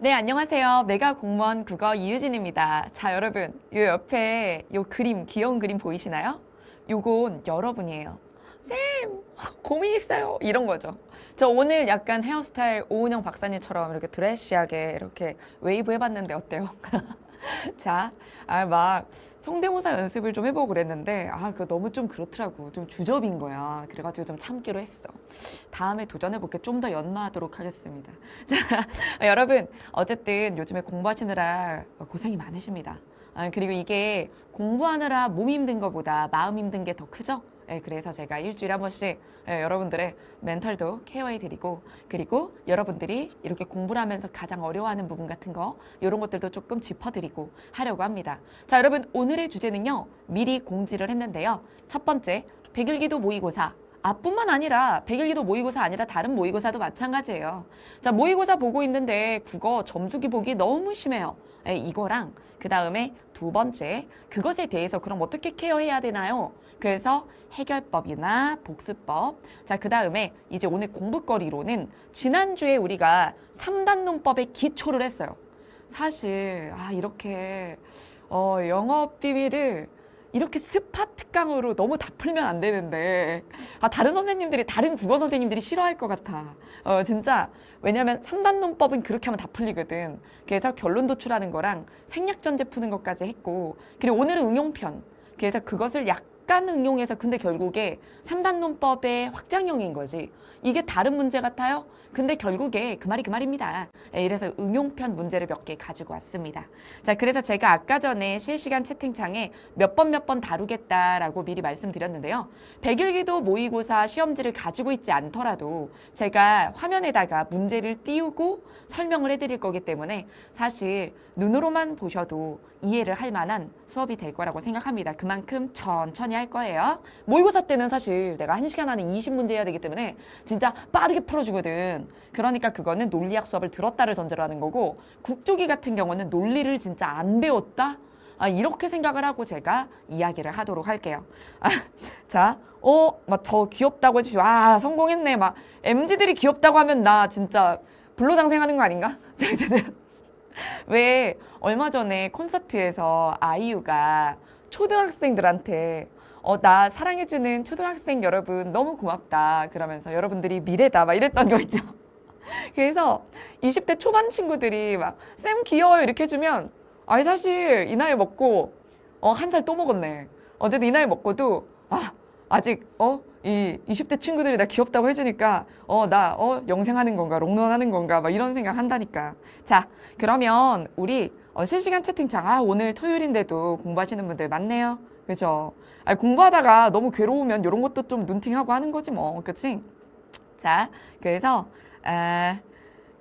네, 안녕하세요. 메가 공무원 국어 이유진입니다. 자, 여러분, 요 옆에 요 그림, 귀여운 그림 보이시나요? 요건 여러분이에요. 쌤, 고민 있어요. 이런 거죠. 저 오늘 약간 헤어스타일 오은영 박사님처럼 이렇게 드레시하게 이렇게 웨이브 해봤는데 어때요? 자, 막 성대모사 연습을 좀 해보고 그랬는데, 그거 너무 좀 그렇더라고. 좀 주접인 거야. 그래가지고 좀 참기로 했어. 다음에 도전해볼게. 좀 더 연마하도록 하겠습니다. 자, 여러분, 어쨌든 요즘에 공부하시느라 고생이 많으십니다. 그리고 이게 공부하느라 몸 힘든 것보다 마음 힘든 게 더 크죠? 그래서 제가 일주일에 한 번씩 여러분들의 멘탈도 케어해드리고, 그리고 여러분들이 이렇게 공부를 하면서 가장 어려워하는 부분 같은 거, 이런 것들도 조금 짚어드리고 하려고 합니다. 자, 여러분, 오늘의 주제는요, 미리 공지를 했는데요. 첫 번째, 백일기도 모의고사. 뿐만 아니라 백일기도 모의고사 아니라 다른 모의고사도 마찬가지예요. 자, 모의고사 보고 있는데 국어 점수 기복이 너무 심해요. 이거랑 그 다음에 두 번째, 그것에 대해서 그럼 어떻게 케어해야 되나요? 그래서 해결법이나 복습법. 자, 그 다음에 이제 오늘 공부거리로는 지난주에 우리가 3단 논법의 기초를 했어요. 사실 이렇게 영어 비밀을 이렇게 스파 특강으로 너무 다 풀면 안 되는데 다른 선생님들이 다른 국어 선생님들이 싫어할 것 같아. 진짜 왜냐면 3단 논법은 그렇게 하면 다 풀리거든. 그래서 결론 도출하는 거랑 생략전제 푸는 것까지 했고, 그리고 오늘은 응용편. 그래서 그것을 약간 응용해서 근데 결국에 3단 논법의 확장형인 거지. 이게 다른 문제 같아요? 근데 결국에 그 말이 그 말입니다. 이래서 응용편 문제를 몇 개 가지고 왔습니다. 자, 그래서 제가 아까 전에 실시간 채팅창에 몇 번 다루겠다라고 미리 말씀드렸는데요. 백일기도 모의고사 시험지를 가지고 있지 않더라도 제가 화면에다가 문제를 띄우고 설명을 해드릴 거기 때문에 사실 눈으로만 보셔도 이해를 할 만한 수업이 될 거라고 생각합니다. 그만큼 천천히 할 거예요. 모의고사 때는 사실 내가 1시간 안에 20문제 해야 되기 때문에 진짜 빠르게 풀어주거든. 그러니까 그거는 논리학 수업을 들었다를 전제로 하는 거고, 국조기 같은 경우는 논리를 진짜 안 배웠다? 이렇게 생각을 하고 제가 이야기를 하도록 할게요. 자, 막 저 귀엽다고 해주시고, 성공했네. 막, MZ들이 귀엽다고 하면 나 진짜 불로장생하는 거 아닌가? 왜 얼마 전에 콘서트에서 아이유가 초등학생들한테 나 사랑해주는 초등학생 여러분 너무 고맙다 그러면서 여러분들이 미래다 막 이랬던 거 있죠. 그래서 20대 초반 친구들이 막 쌤 귀여워요 이렇게 해주면 사실 이 나이 먹고 한 살 또 먹었네. 어쨌든 이 나이 먹고도 아직 이 20대 친구들이 나 귀엽다고 해주니까 나 영생하는 건가 롱런하는 건가 막 이런 생각 한다니까. 자, 그러면 우리 실시간 채팅창 오늘 토요일인데도 공부하시는 분들 많네요. 그죠? 공부하다가 너무 괴로우면 이런 것도 좀 눈팅하고 하는 거지 뭐. 그치? 자, 그래서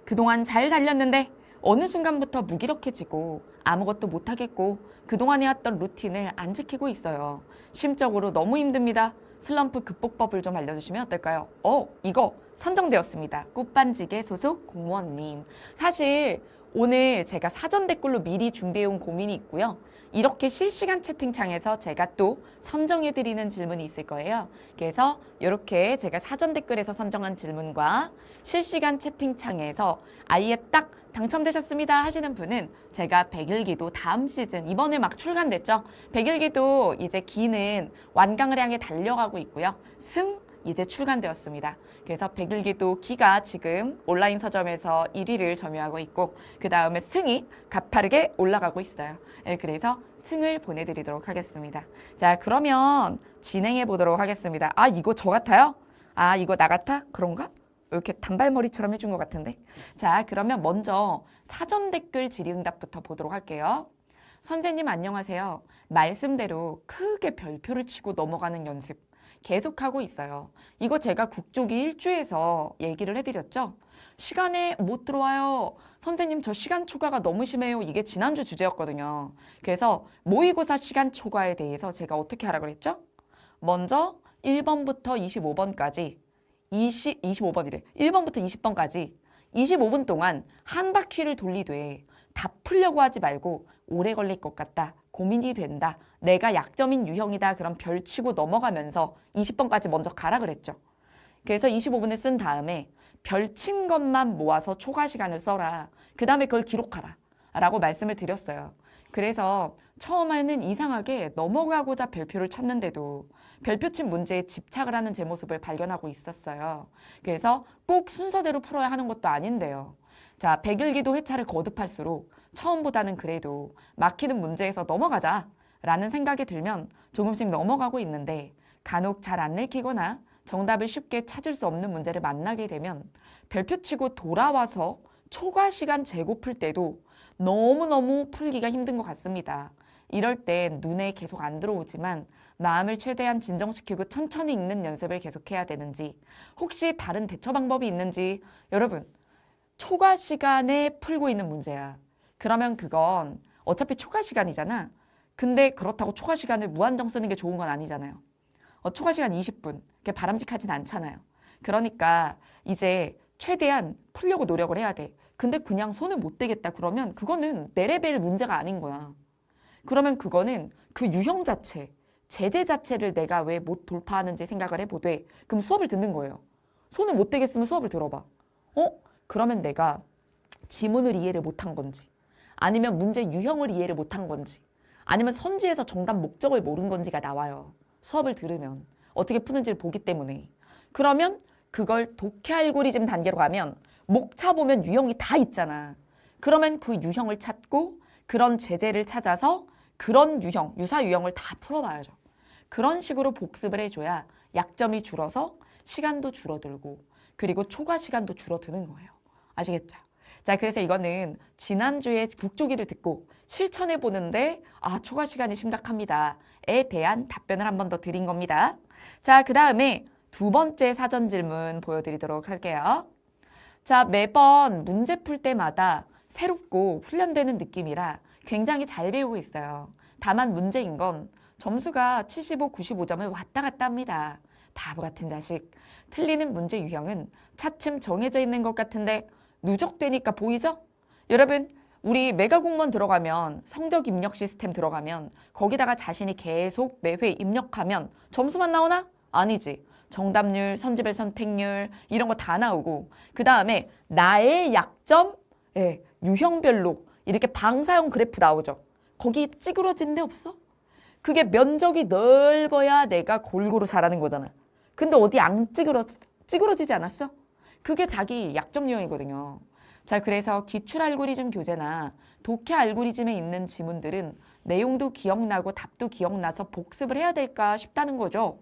그동안 잘 달렸는데 어느 순간부터 무기력해지고 아무것도 못하겠고 그동안 해왔던 루틴을 안 지키고 있어요. 심적으로 너무 힘듭니다. 슬럼프 극복법을 좀 알려주시면 어떨까요? 이거 선정되었습니다. 꽃반지계 소속 공무원님. 사실 오늘 제가 사전 댓글로 미리 준비해온 고민이 있고요. 이렇게 실시간 채팅창에서 제가 또 선정해드리는 질문이 있을 거예요. 그래서 이렇게 제가 사전 댓글에서 선정한 질문과 실시간 채팅창에서 아예 딱 당첨되셨습니다 하시는 분은 제가 백일기도 다음 시즌 이번에 막 출간됐죠. 백일기도 이제 기는 완강을 향해 달려가고 있고요. 승 이제 출간되었습니다. 그래서 백일기도 기가 지금 온라인 서점에서 1위를 점유하고 있고 그 다음에 승이 가파르게 올라가고 있어요. 그래서 승을 보내드리도록 하겠습니다. 자, 그러면 진행해 보도록 하겠습니다. 이거 저 같아요? 이거 나 같아? 그런가? 이렇게 단발머리처럼 해준 것 같은데. 자, 그러면 먼저 사전 댓글 질의응답부터 보도록 할게요. 선생님 안녕하세요. 말씀대로 크게 별표를 치고 넘어가는 연습 계속하고 있어요. 이거 제가 국조기 1주에서 얘기를 해드렸죠. 시간에 못 들어와요. 선생님 저 시간 초과가 너무 심해요. 이게 지난주 주제였거든요. 그래서 모의고사 시간 초과에 대해서 제가 어떻게 하라고 그랬죠? 먼저 1번부터 25번까지 25번이래. 1번부터 20번까지 25분 동안 한 바퀴를 돌리되 다 풀려고 하지 말고 오래 걸릴 것 같다. 고민이 된다. 내가 약점인 유형이다. 그럼 별 치고 넘어가면서 20번까지 먼저 가라 그랬죠. 그래서 25분을 쓴 다음에 별 친 것만 모아서 초과 시간을 써라. 그 다음에 그걸 기록하라 라고 말씀을 드렸어요. 그래서 처음에는 이상하게 넘어가고자 별표를 쳤는데도 별표친 문제에 집착을 하는 제 모습을 발견하고 있었어요. 그래서 꼭 순서대로 풀어야 하는 것도 아닌데요. 자, 백일기도 회차를 거듭할수록 처음보다는 그래도 막히는 문제에서 넘어가자 라는 생각이 들면 조금씩 넘어가고 있는데, 간혹 잘 안 읽히거나 정답을 쉽게 찾을 수 없는 문제를 만나게 되면 별표치고 돌아와서 초과 시간 재고 풀 때도 너무너무 풀기가 힘든 것 같습니다. 이럴 땐 눈에 계속 안 들어오지만 마음을 최대한 진정시키고 천천히 읽는 연습을 계속해야 되는지, 혹시 다른 대처 방법이 있는지, 여러분, 초과 시간에 풀고 있는 문제야. 그러면 그건 어차피 초과 시간이잖아. 근데 그렇다고 초과 시간을 무한정 쓰는 게 좋은 건 아니잖아요. 초과 시간 20분. 그게 바람직하진 않잖아요. 그러니까 이제 최대한 풀려고 노력을 해야 돼. 근데 그냥 손을 못 대겠다 그러면 그거는 내 레벨 문제가 아닌 거야. 그러면 그거는 그 유형 자체, 제재 자체를 내가 왜 못 돌파하는지 생각을 해보되, 그럼 수업을 듣는 거예요. 손을 못 대겠으면 수업을 들어봐. 그러면 내가 지문을 이해를 못한 건지, 아니면 문제 유형을 이해를 못한 건지, 아니면 선지에서 정답 목적을 모른 건지가 나와요. 수업을 들으면 어떻게 푸는지를 보기 때문에. 그러면 그걸 독해 알고리즘 단계로 가면 목차 보면 유형이 다 있잖아. 그러면 그 유형을 찾고 그런 제재를 찾아서 그런 유형, 유사 유형을 다 풀어봐야죠. 그런 식으로 복습을 해줘야 약점이 줄어서 시간도 줄어들고 그리고 초과 시간도 줄어드는 거예요. 아시겠죠? 자, 그래서 이거는 지난주에 북조기를 듣고 실천해 보는데 초과 시간이 심각합니다에 대한 답변을 한 번 더 드린 겁니다. 자, 그 다음에 두 번째 사전 질문 보여드리도록 할게요. 자, 매번 문제 풀 때마다 새롭고 훈련되는 느낌이라 굉장히 잘 배우고 있어요. 다만 문제인 건 점수가 75, 95점을 왔다 갔다 합니다. 바보 같은 자식. 틀리는 문제 유형은 차츰 정해져 있는 것 같은데 누적되니까 보이죠? 여러분, 우리 메가 공무원 들어가면, 성적 입력 시스템 들어가면 거기다가 자신이 계속 매회 입력하면 점수만 나오나? 아니지. 정답률, 선지별 선택률 이런 거 다 나오고, 그 다음에 나의 약점, 유형별로 이렇게 방사형 그래프 나오죠. 거기 찌그러진 데 없어? 그게 면적이 넓어야 내가 골고루 잘하는 거잖아. 근데 어디 안 찌그러지지 않았어? 그게 자기 약점 유형이거든요. 자, 그래서 기출 알고리즘 교재나 독해 알고리즘에 있는 지문들은 내용도 기억나고 답도 기억나서 복습을 해야 될까 싶다는 거죠.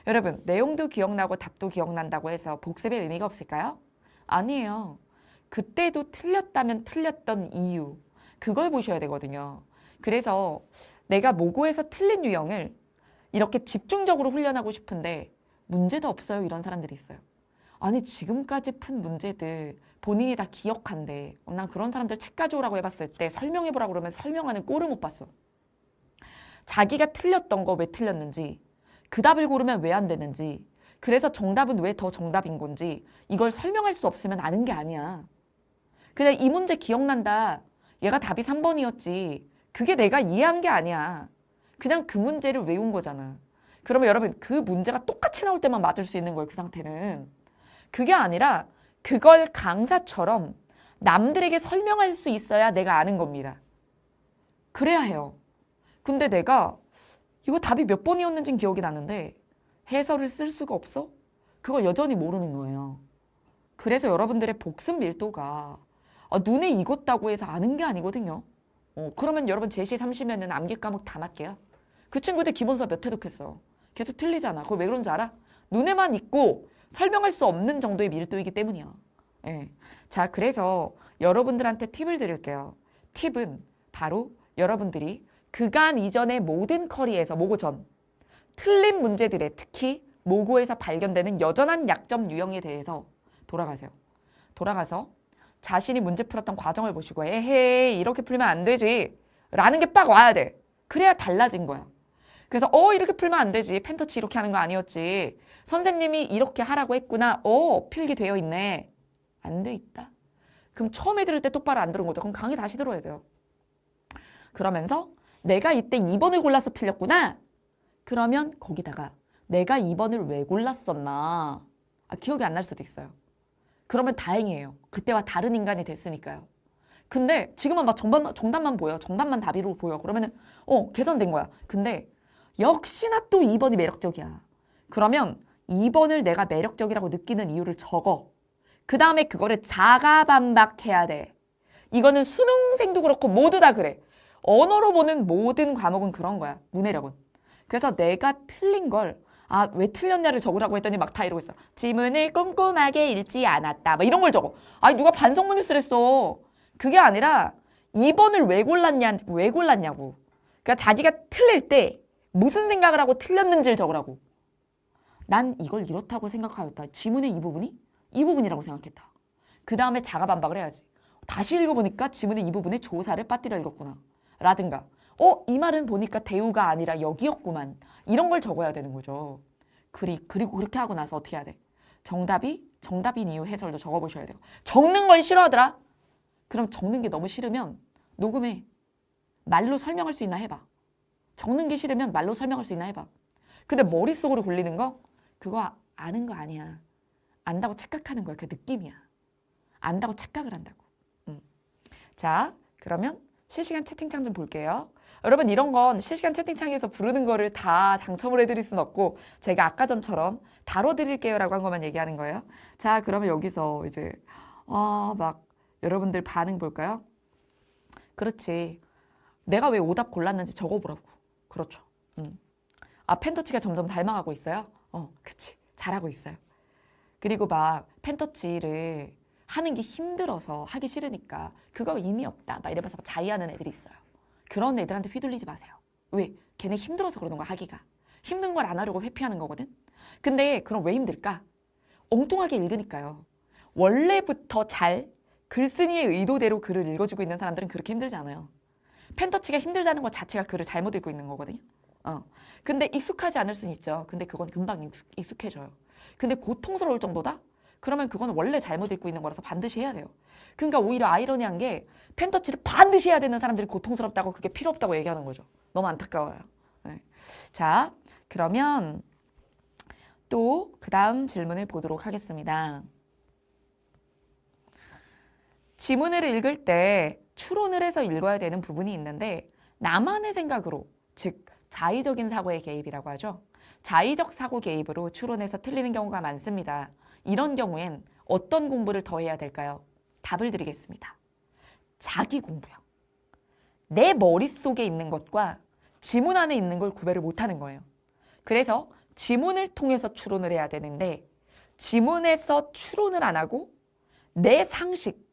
여러분, 내용도 기억나고 답도 기억난다고 해서 복습의 의미가 없을까요? 아니에요. 그때도 틀렸다면 틀렸던 이유, 그걸 보셔야 되거든요. 그래서 내가 모고에서 틀린 유형을 이렇게 집중적으로 훈련하고 싶은데 문제도 없어요, 이런 사람들이 있어요. 아니, 지금까지 푼 문제들 본인이 다 기억한대. 난 그런 사람들 책 가져오라고 해봤을 때 설명해보라고 그러면 설명하는 꼴을 못 봤어. 자기가 틀렸던 거 왜 틀렸는지, 그 답을 고르면 왜 안 되는지, 그래서 정답은 왜 더 정답인 건지 이걸 설명할 수 없으면 아는 게 아니야. 그냥 이 문제 기억난다. 얘가 답이 3번이었지. 그게 내가 이해한 게 아니야. 그냥 그 문제를 외운 거잖아. 그러면 여러분, 그 문제가 똑같이 나올 때만 맞을 수 있는 거예요, 그 상태는. 그게 아니라 그걸 강사처럼 남들에게 설명할 수 있어야 내가 아는 겁니다. 그래야 해요. 근데 내가 이거 답이 몇 번이었는지는 기억이 나는데 해설을 쓸 수가 없어? 그걸 여전히 모르는 거예요. 그래서 여러분들의 복습 밀도가 눈에 익었다고 해서 아는 게 아니거든요. 그러면 여러분 제시 30이면 암기 과목 다 맞게요. 그 친구들 기본서 몇 회 독했어. 계속 틀리잖아. 그거 왜 그런 줄 알아? 눈에만 익고 설명할 수 없는 정도의 밀도이기 때문이야. 자, 그래서 여러분들한테 팁을 드릴게요. 팁은 바로 여러분들이 그간 이전의 모든 커리에서 모고 전 틀린 문제들에 특히 모고에서 발견되는 여전한 약점 유형에 대해서 돌아가세요. 돌아가서 자신이 문제 풀었던 과정을 보시고 에헤이 이렇게 풀면 안 되지 라는 게 빡 와야 돼. 그래야 달라진 거야. 그래서 이렇게 풀면 안 되지. 펜터치 이렇게 하는 거 아니었지. 선생님이 이렇게 하라고 했구나. 필기되어 있네. 안 돼 있다. 그럼 처음에 들을 때 똑바로 안 들은 거죠. 그럼 강의 다시 들어야 돼요. 그러면서 내가 이때 2번을 골라서 틀렸구나. 그러면 거기다가 내가 2번을 왜 골랐었나. 기억이 안 날 수도 있어요. 그러면 다행이에요. 그때와 다른 인간이 됐으니까요. 근데 지금은 막 정답만 보여. 정답만 답으로 보여. 그러면은 개선된 거야. 근데 역시나 또 2번이 매력적이야. 그러면 2번을 내가 매력적이라고 느끼는 이유를 적어. 그 다음에 그거를 자가 반박해야 돼. 이거는 수능생도 그렇고 모두 다 그래. 언어로 보는 모든 과목은 그런 거야. 문해력은. 그래서 내가 틀린 걸 왜 틀렸냐를 적으라고 했더니 막 다 이러고 있어. 지문을 꼼꼼하게 읽지 않았다. 막 이런 걸 적어. 아니 누가 반성문을 쓰랬어. 그게 아니라 2번을 왜 골랐냐고. 그러니까 자기가 틀릴 때 무슨 생각을 하고 틀렸는지를 적으라고. 난 이걸 이렇다고 생각하였다. 지문의 이 부분이 이 부분이라고 생각했다. 그 다음에 자가 반박을 해야지. 다시 읽어보니까 지문의 이 부분에 조사를 빠뜨려 읽었구나. 라든가 이 말은 보니까 대우가 아니라 여기였구만. 이런 걸 적어야 되는 거죠. 그리고 그렇게 하고 나서 어떻게 해야 돼? 정답인 이유 해설도 적어보셔야 돼요. 적는 걸 싫어하더라? 그럼 적는 게 너무 싫으면 녹음해. 말로 설명할 수 있나 해봐. 적는 게 싫으면 말로 설명할 수 있나 해봐. 근데 머릿속으로 굴리는 거? 그거 아는 거 아니야. 안다고 착각하는 거야. 그 느낌이야. 안다고 착각을 한다고. 자, 그러면 실시간 채팅창 좀 볼게요. 여러분 이런 건 실시간 채팅창에서 부르는 거를 다 당첨을 해드릴 순 없고 제가 아까 전처럼 다뤄드릴게요 라고 한 것만 얘기하는 거예요. 자, 그러면 여기서 이제 막 여러분들 반응 볼까요? 그렇지. 내가 왜 오답 골랐는지 적어보라고. 그렇죠. 펜터치가 점점 닮아가고 있어요? 그치. 잘하고 있어요. 그리고 막 펜터치를 하는 게 힘들어서 하기 싫으니까 그거 의미 없다. 막 이러면서 자의하는 애들이 있어요. 그런 애들한테 휘둘리지 마세요. 왜? 걔네 힘들어서 그러는 거야, 하기가. 힘든 걸 안 하려고 회피하는 거거든. 근데 그럼 왜 힘들까? 엉뚱하게 읽으니까요. 원래부터 잘 글쓴이의 의도대로 글을 읽어주고 있는 사람들은 그렇게 힘들지 않아요. 펜터치가 힘들다는 것 자체가 글을 잘못 읽고 있는 거거든요. 근데 익숙하지 않을 수는 있죠. 근데 그건 금방 익숙해져요. 근데 고통스러울 정도다? 그러면 그건 원래 잘못 읽고 있는 거라서 반드시 해야 돼요. 그러니까 오히려 아이러니한 게 펜터치를 반드시 해야 되는 사람들이 고통스럽다고 그게 필요 없다고 얘기하는 거죠. 너무 안타까워요. 네. 자, 그러면 또 그 다음 질문을 보도록 하겠습니다. 지문을 읽을 때 추론을 해서 읽어야 되는 부분이 있는데 나만의 생각으로, 즉 자의적인 사고의 개입이라고 하죠. 자의적 사고 개입으로 추론해서 틀리는 경우가 많습니다. 이런 경우엔 어떤 공부를 더 해야 될까요? 답을 드리겠습니다. 자기 공부요. 내 머릿속에 있는 것과 지문 안에 있는 걸 구별을 못하는 거예요. 그래서 지문을 통해서 추론을 해야 되는데 지문에서 추론을 안 하고 내 상식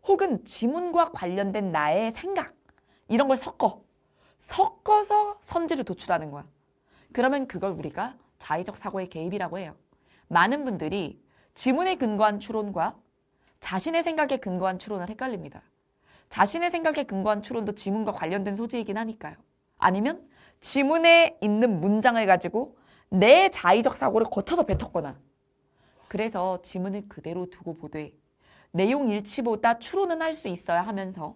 혹은 지문과 관련된 나의 생각 이런 걸 섞어서 선지를 도출하는 거야. 그러면 그걸 우리가 자의적 사고의 개입이라고 해요. 많은 분들이 지문에 근거한 추론과 자신의 생각에 근거한 추론을 헷갈립니다. 자신의 생각에 근거한 추론도 지문과 관련된 소지이긴 하니까요. 아니면 지문에 있는 문장을 가지고 내 자의적 사고를 거쳐서 뱉었거나 그래서 지문을 그대로 두고 보되 내용 일치보다 추론은 할 수 있어야 하면서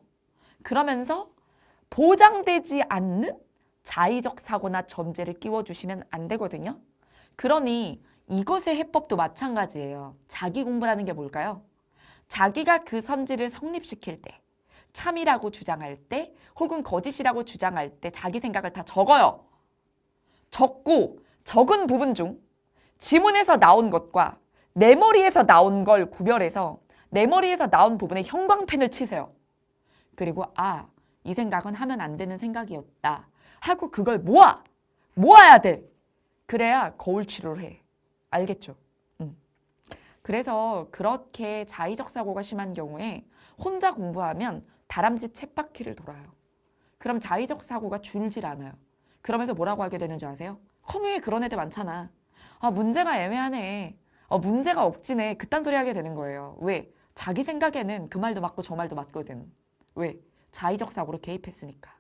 그러면서 보장되지 않는 자의적 사고나 전제를 끼워주시면 안 되거든요. 그러니 이것의 해법도 마찬가지예요. 자기 공부라는 게 뭘까요? 자기가 그 선지를 성립시킬 때, 참이라고 주장할 때, 혹은 거짓이라고 주장할 때 자기 생각을 다 적어요. 적고 적은 부분 중 지문에서 나온 것과 내 머리에서 나온 걸 구별해서 내 머리에서 나온 부분에 형광펜을 치세요. 그리고 이 생각은 하면 안 되는 생각이었다 하고 그걸 모아야 돼. 그래야 거울 치료를 해. 알겠죠? 그래서 그렇게 자의적 사고가 심한 경우에 혼자 공부하면 다람쥐 쳇바퀴를 돌아요. 그럼 자의적 사고가 줄질 않아요. 그러면서 뭐라고 하게 되는 줄 아세요? 커뮤에 그런 애들 많잖아. 문제가 애매하네. 문제가 억지네. 그딴 소리 하게 되는 거예요. 왜? 자기 생각에는 그 말도 맞고 저 말도 맞거든. 왜? 자의적 사고로 개입했으니까.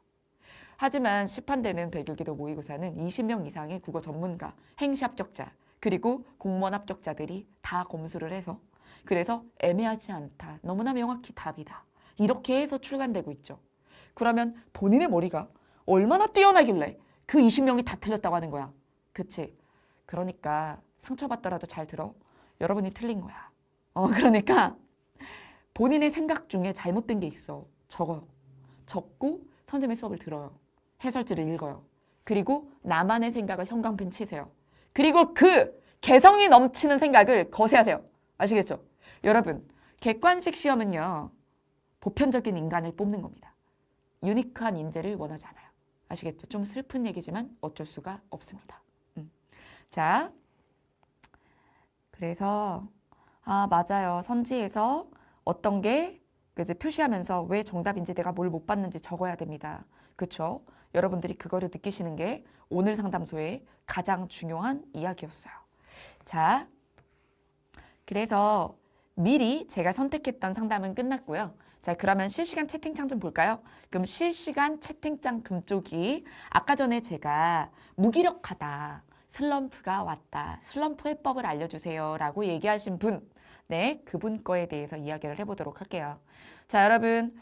하지만 시판되는 백일기도 모의고사는 20명 이상의 국어 전문가, 행시 합격자, 그리고 공무원 합격자들이 다 검수를 해서 그래서 애매하지 않다. 너무나 명확히 답이다. 이렇게 해서 출간되고 있죠. 그러면 본인의 머리가 얼마나 뛰어나길래 그 20명이 다 틀렸다고 하는 거야. 그치? 그러니까 상처받더라도 잘 들어. 여러분이 틀린 거야. 그러니까 본인의 생각 중에 잘못된 게 있어. 적어요. 적고 선생님의 수업을 들어요. 해설지를 읽어요. 그리고 나만의 생각을 형광펜 치세요. 그리고 그 개성이 넘치는 생각을 거세하세요. 아시겠죠? 여러분, 객관식 시험은요. 보편적인 인간을 뽑는 겁니다. 유니크한 인재를 원하지 않아요. 아시겠죠? 좀 슬픈 얘기지만 어쩔 수가 없습니다. 자, 그래서 맞아요. 선지에서 어떤 게 그지 표시하면서 왜 정답인지 내가 뭘 못 봤는지 적어야 됩니다. 그렇죠? 여러분들이 그거를 느끼시는 게 오늘 상담소의 가장 중요한 이야기였어요. 자, 그래서 미리 제가 선택했던 상담은 끝났고요. 자, 그러면 실시간 채팅창 좀 볼까요? 그럼 실시간 채팅창 금쪽이 아까 전에 제가 무기력하다, 슬럼프가 왔다, 슬럼프 해법을 알려주세요 라고 얘기하신 분, 네, 그분 거에 대해서 이야기를 해보도록 할게요. 자, 여러분,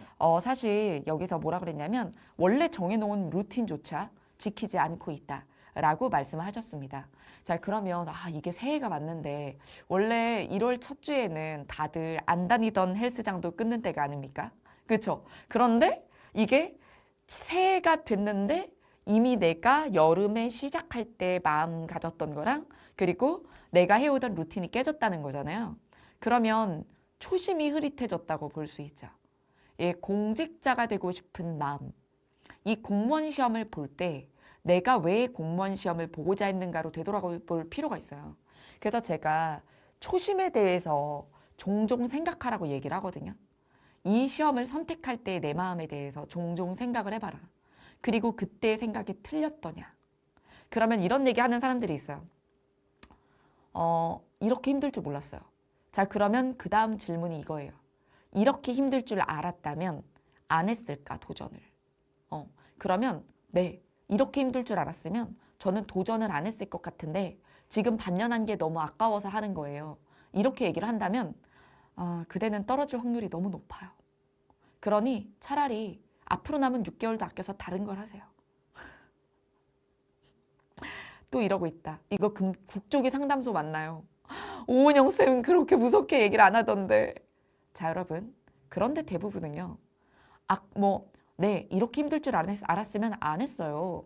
사실 여기서 뭐라 그랬냐면 원래 정해놓은 루틴조차 지키지 않고 있다 라고 말씀을 하셨습니다. 자, 그러면 이게 새해가 맞는데 원래 1월 첫 주에는 다들 안 다니던 헬스장도 끊는 때가 아닙니까? 그렇죠? 그런데 이게 새해가 됐는데 이미 내가 여름에 시작할 때 마음 가졌던 거랑 그리고 내가 해오던 루틴이 깨졌다는 거잖아요. 그러면 초심이 흐릿해졌다고 볼 수 있죠. 예, 공직자가 되고 싶은 마음. 이 공무원 시험을 볼 때 내가 왜 공무원 시험을 보고자 했는가로 되돌아볼 필요가 있어요. 그래서 제가 초심에 대해서 종종 생각하라고 얘기를 하거든요. 이 시험을 선택할 때 내 마음에 대해서 종종 생각을 해봐라. 그리고 그때 생각이 틀렸더냐. 그러면 이런 얘기 하는 사람들이 있어요. 이렇게 힘들 줄 몰랐어요. 자, 그러면 그 다음 질문이 이거예요. 이렇게 힘들 줄 알았다면 안 했을까, 도전을? 그러면 네, 이렇게 힘들 줄 알았으면 저는 도전을 안 했을 것 같은데 지금 반년한 게 너무 아까워서 하는 거예요. 이렇게 얘기를 한다면 그대는 떨어질 확률이 너무 높아요. 그러니 차라리 앞으로 남은 6개월도 아껴서 다른 걸 하세요. 또 이러고 있다. 이거 국조기 상담소 맞나요? 오은영 쌤은 그렇게 무섭게 얘기를 안 하던데. 자, 여러분. 그런데 대부분은요. 네, 이렇게 힘들 줄 알았으면 안 했어요.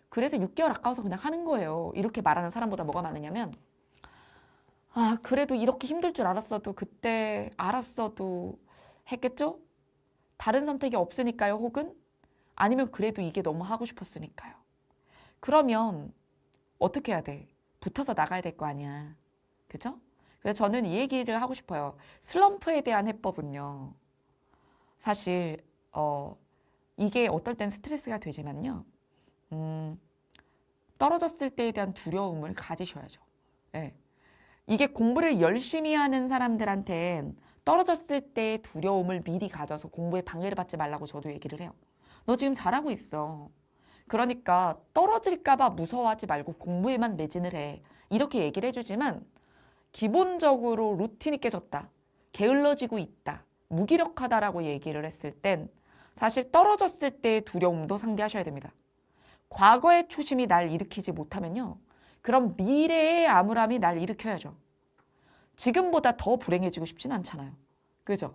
그래서 6개월 아까워서 그냥 하는 거예요. 이렇게 말하는 사람보다 뭐가 많으냐면 그래도 이렇게 힘들 줄 알았어도 그때 알았어도 했겠죠? 다른 선택이 없으니까요. 혹은 아니면 그래도 이게 너무 하고 싶었으니까요. 그러면 어떻게 해야 돼? 붙어서 나가야 될 거 아니야. 그죠? 그래서 저는 이 얘기를 하고 싶어요. 슬럼프에 대한 해법은요. 사실 이게 어떨 땐 스트레스가 되지만요. 떨어졌을 때에 대한 두려움을 가지셔야죠. 네. 이게 공부를 열심히 하는 사람들한텐 떨어졌을 때의 두려움을 미리 가져서 공부에 방해를 받지 말라고 저도 얘기를 해요. 너 지금 잘하고 있어. 그러니까 떨어질까 봐 무서워하지 말고 공부에만 매진을 해. 이렇게 얘기를 해주지만 기본적으로 루틴이 깨졌다. 게을러지고 있다. 무기력하다라고 얘기를 했을 땐 사실 떨어졌을 때의 두려움도 상대하셔야 됩니다. 과거의 초심이 날 일으키지 못하면요. 그럼 미래의 암울함이 날 일으켜야죠. 지금보다 더 불행해지고 싶진 않잖아요. 그죠?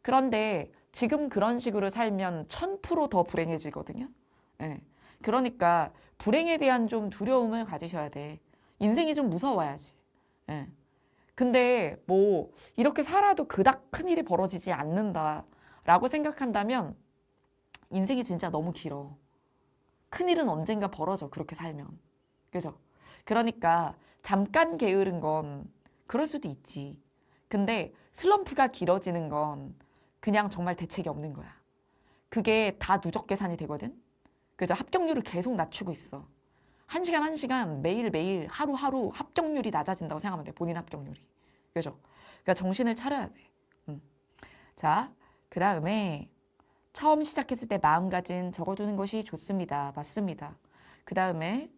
그런데 지금 그런 식으로 살면 1000% 더 불행해지거든요. 네. 그러니까 불행에 대한 좀 두려움을 가지셔야 돼. 인생이 좀 무서워야지. 네. 근데 이렇게 살아도 그닥 큰일이 벌어지지 않는다라고 생각한다면 인생이 진짜 너무 길어. 큰일은 언젠가 벌어져, 그렇게 살면. 그죠? 그러니까 잠깐 게으른 건 그럴 수도 있지. 근데 슬럼프가 길어지는 건 그냥 정말 대책이 없는 거야. 그게 다 누적 계산이 되거든? 그죠? 합격률을 계속 낮추고 있어. 1시간 1시간 매일매일 하루하루 합격률이 낮아진다고 생각하면 돼. 본인 합격률이. 그죠? 그러니까 정신을 차려야 돼. 자, 그 다음에 처음 시작했을 때 마음가짐 적어두는 것이 좋습니다. 맞습니다. 그 다음에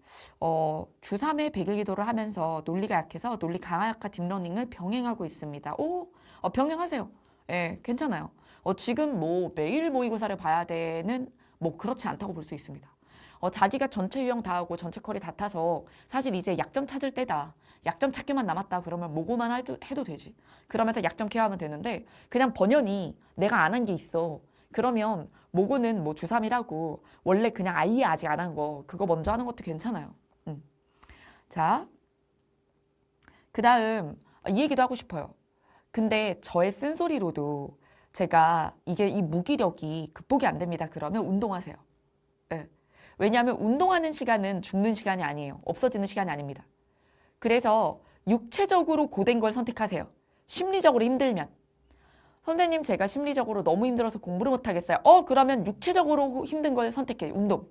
주 3회 100일 기도를 하면서 논리가 약해서 논리 강화학과 딥러닝을 병행하고 있습니다. 병행하세요. 예, 괜찮아요. 지금 매일 모의고사를 봐야 되는 그렇지 않다고 볼 수 있습니다. 자기가 전체 유형 다 하고 전체 컬이 다 타서 사실 이제 약점 찾을 때다. 약점 찾기만 남았다 그러면 모고만 해도 되지. 그러면서 약점 케어하면 되는데 그냥 번연히 내가 안 한 게 있어. 그러면 모고는 뭐 주3이라고 원래 그냥 아예 아직 안 한 거 그거 먼저 하는 것도 괜찮아요. 자, 그 다음 이 얘기도 하고 싶어요. 근데 저의 쓴소리로도 제가 이게 이 무기력이 극복이 안 됩니다. 그러면 운동하세요. 네. 왜냐하면 운동하는 시간은 죽는 시간이 아니에요. 없어지는 시간이 아닙니다. 그래서 육체적으로 고된 걸 선택하세요. 심리적으로 힘들면. 선생님 제가 심리적으로 너무 힘들어서 공부를 못하겠어요. 그러면 육체적으로 힘든 걸 선택해. 운동.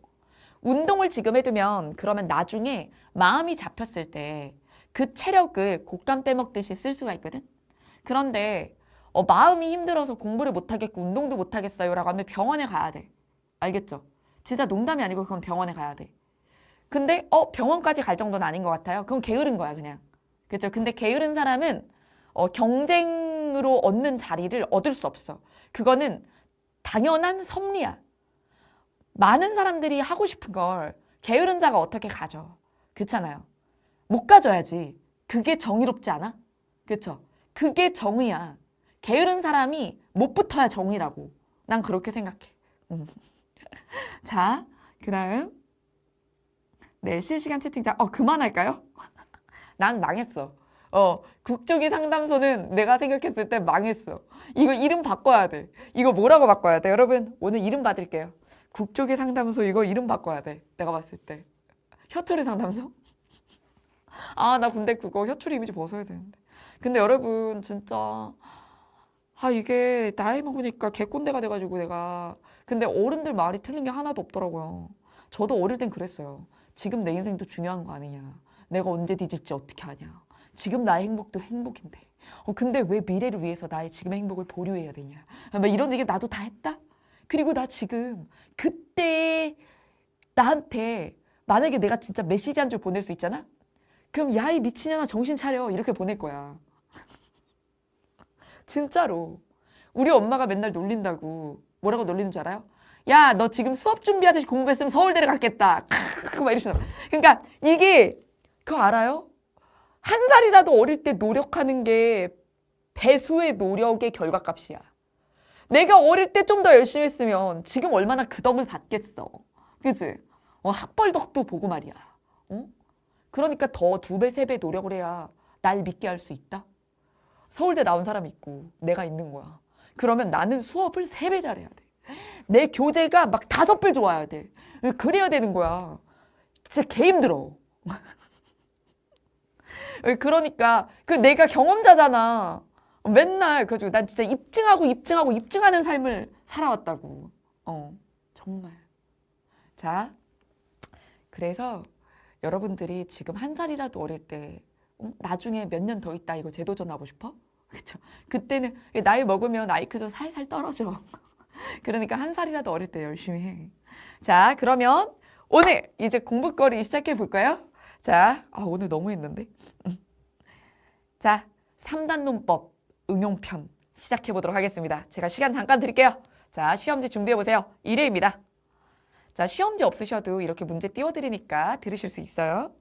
운동을 지금 해두면 그러면 나중에 마음이 잡혔을 때 그 체력을 곶감 빼먹듯이 쓸 수가 있거든. 그런데 마음이 힘들어서 공부를 못하겠고 운동도 못하겠어요 라고 하면 병원에 가야 돼. 알겠죠? 진짜 농담이 아니고 그건 병원에 가야 돼. 근데 병원까지 갈 정도는 아닌 것 같아요. 그건 게으른 거야 그냥. 그렇죠? 근데 게으른 사람은 경쟁으로 얻는 자리를 얻을 수 없어. 그거는 당연한 섭리야. 많은 사람들이 하고 싶은 걸 게으른 자가 어떻게 가져. 그렇잖아요. 못 가져야지. 그게 정의롭지 않아? 그렇죠? 그게 정의야. 게으른 사람이 못 붙어야 정의라고. 난 그렇게 생각해. 자, 그 다음 네, 실시간 채팅창 그만할까요? 난 망했어. 국조기 상담소는 내가 생각했을 때 망했어. 이거 이름 바꿔야 돼. 이거 뭐라고 바꿔야 돼? 여러분 오늘 이름 받을게요. 국조기 상담소 이거 이름 바꿔야 돼. 내가 봤을 때. 혀처리 상담소? 나 근데 그거 혀처리 이미지 벗어야 되는데. 근데 여러분 진짜 이게 나이 먹으니까 개꼰대가 돼가지고 내가. 근데 어른들 말이 틀린 게 하나도 없더라고요. 저도 어릴 땐 그랬어요. 지금 내 인생도 중요한 거 아니냐. 내가 언제 뒤질지 어떻게 아냐. 지금 나의 행복도 행복인데. 근데 왜 미래를 위해서 나의 지금의 행복을 보류해야 되냐. 막 이런 얘기 나도 다 했다. 그리고 나 지금 그때 나한테 만약에 내가 진짜 메시지 한 줄 보낼 수 있잖아? 그럼 야 이 미친년아 정신 차려 이렇게 보낼 거야. 진짜로. 우리 엄마가 맨날 놀린다고. 뭐라고 놀리는 줄 알아요? 야, 너 지금 수업 준비하듯이 공부했으면 서울대를 갔겠다. 막 이러시나. 그러니까 이게 그거 알아요? 한 살이라도 어릴 때 노력하는 게 배수의 노력의 결과값이야. 내가 어릴 때 좀 더 열심히 했으면 지금 얼마나 그 덕을 받겠어. 그치? 학벌 덕도 보고 말이야. 그러니까 더 2배, 3배 노력을 해야 날 믿게 할 수 있다. 서울대 나온 사람 있고 내가 있는 거야. 그러면 나는 수업을 3배 잘해야 돼. 내 교재가 막 5배 좋아야 돼. 그래야 되는 거야. 진짜 개 힘들어. 그러니까 내가 경험자잖아. 맨날 그래가지고 난 진짜 입증하는 삶을 살아왔다고. 정말. 자, 그래서 여러분들이 지금 한 살이라도 어릴 때 나중에 몇 년 더 있다 이거 재도전하고 싶어? 그쵸? 그때는 나이 먹으면 IQ도 살살 떨어져. 그러니까 한 살이라도 어릴 때 열심히 해. 자, 그러면 오늘 이제 공부거리 시작해 볼까요? 자, 오늘 너무 했는데. 자, 3단 논법 응용편 시작해 보도록 하겠습니다. 제가 시간 잠깐 드릴게요. 자, 시험지 준비해 보세요. 1회입니다. 자, 시험지 없으셔도 이렇게 문제 띄워드리니까 들으실 수 있어요.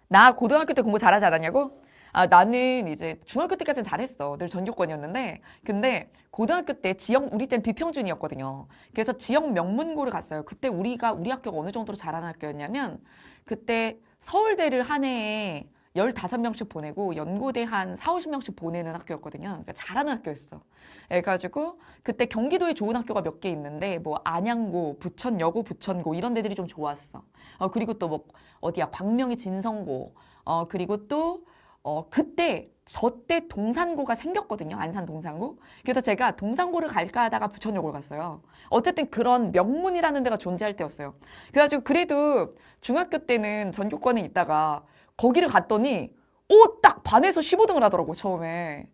나 고등학교 때 공부 잘하지 않았냐고? 나는 이제 중학교 때까지는 잘했어. 늘 전교권이었는데. 근데 고등학교 때 우리 땐 비평준이었거든요. 그래서 지역 명문고를 갔어요. 그때 우리 학교가 어느 정도로 잘하는 학교였냐면 그때 서울대를 한 해에 15명씩 보내고 연고대 한 4, 50명씩 보내는 학교였거든요. 그러니까 잘하는 학교였어. 그래가지고 그때 경기도에 좋은 학교가 몇 개 있는데 뭐 안양고, 부천여고, 부천고 이런 데들이 좀 좋았어. 그리고 또 뭐 어디야 광명의 진성고, 그리고 또 그때 저 때 동산고가 생겼거든요. 안산 동산고. 그래서 제가 동산고를 갈까 하다가 부천여고를 갔어요. 어쨌든 그런 명문이라는 데가 존재할 때였어요. 그래가지고 그래도 중학교 때는 전교권에 있다가 거기를 갔더니 딱 반에서 15등을 하더라고 처음에.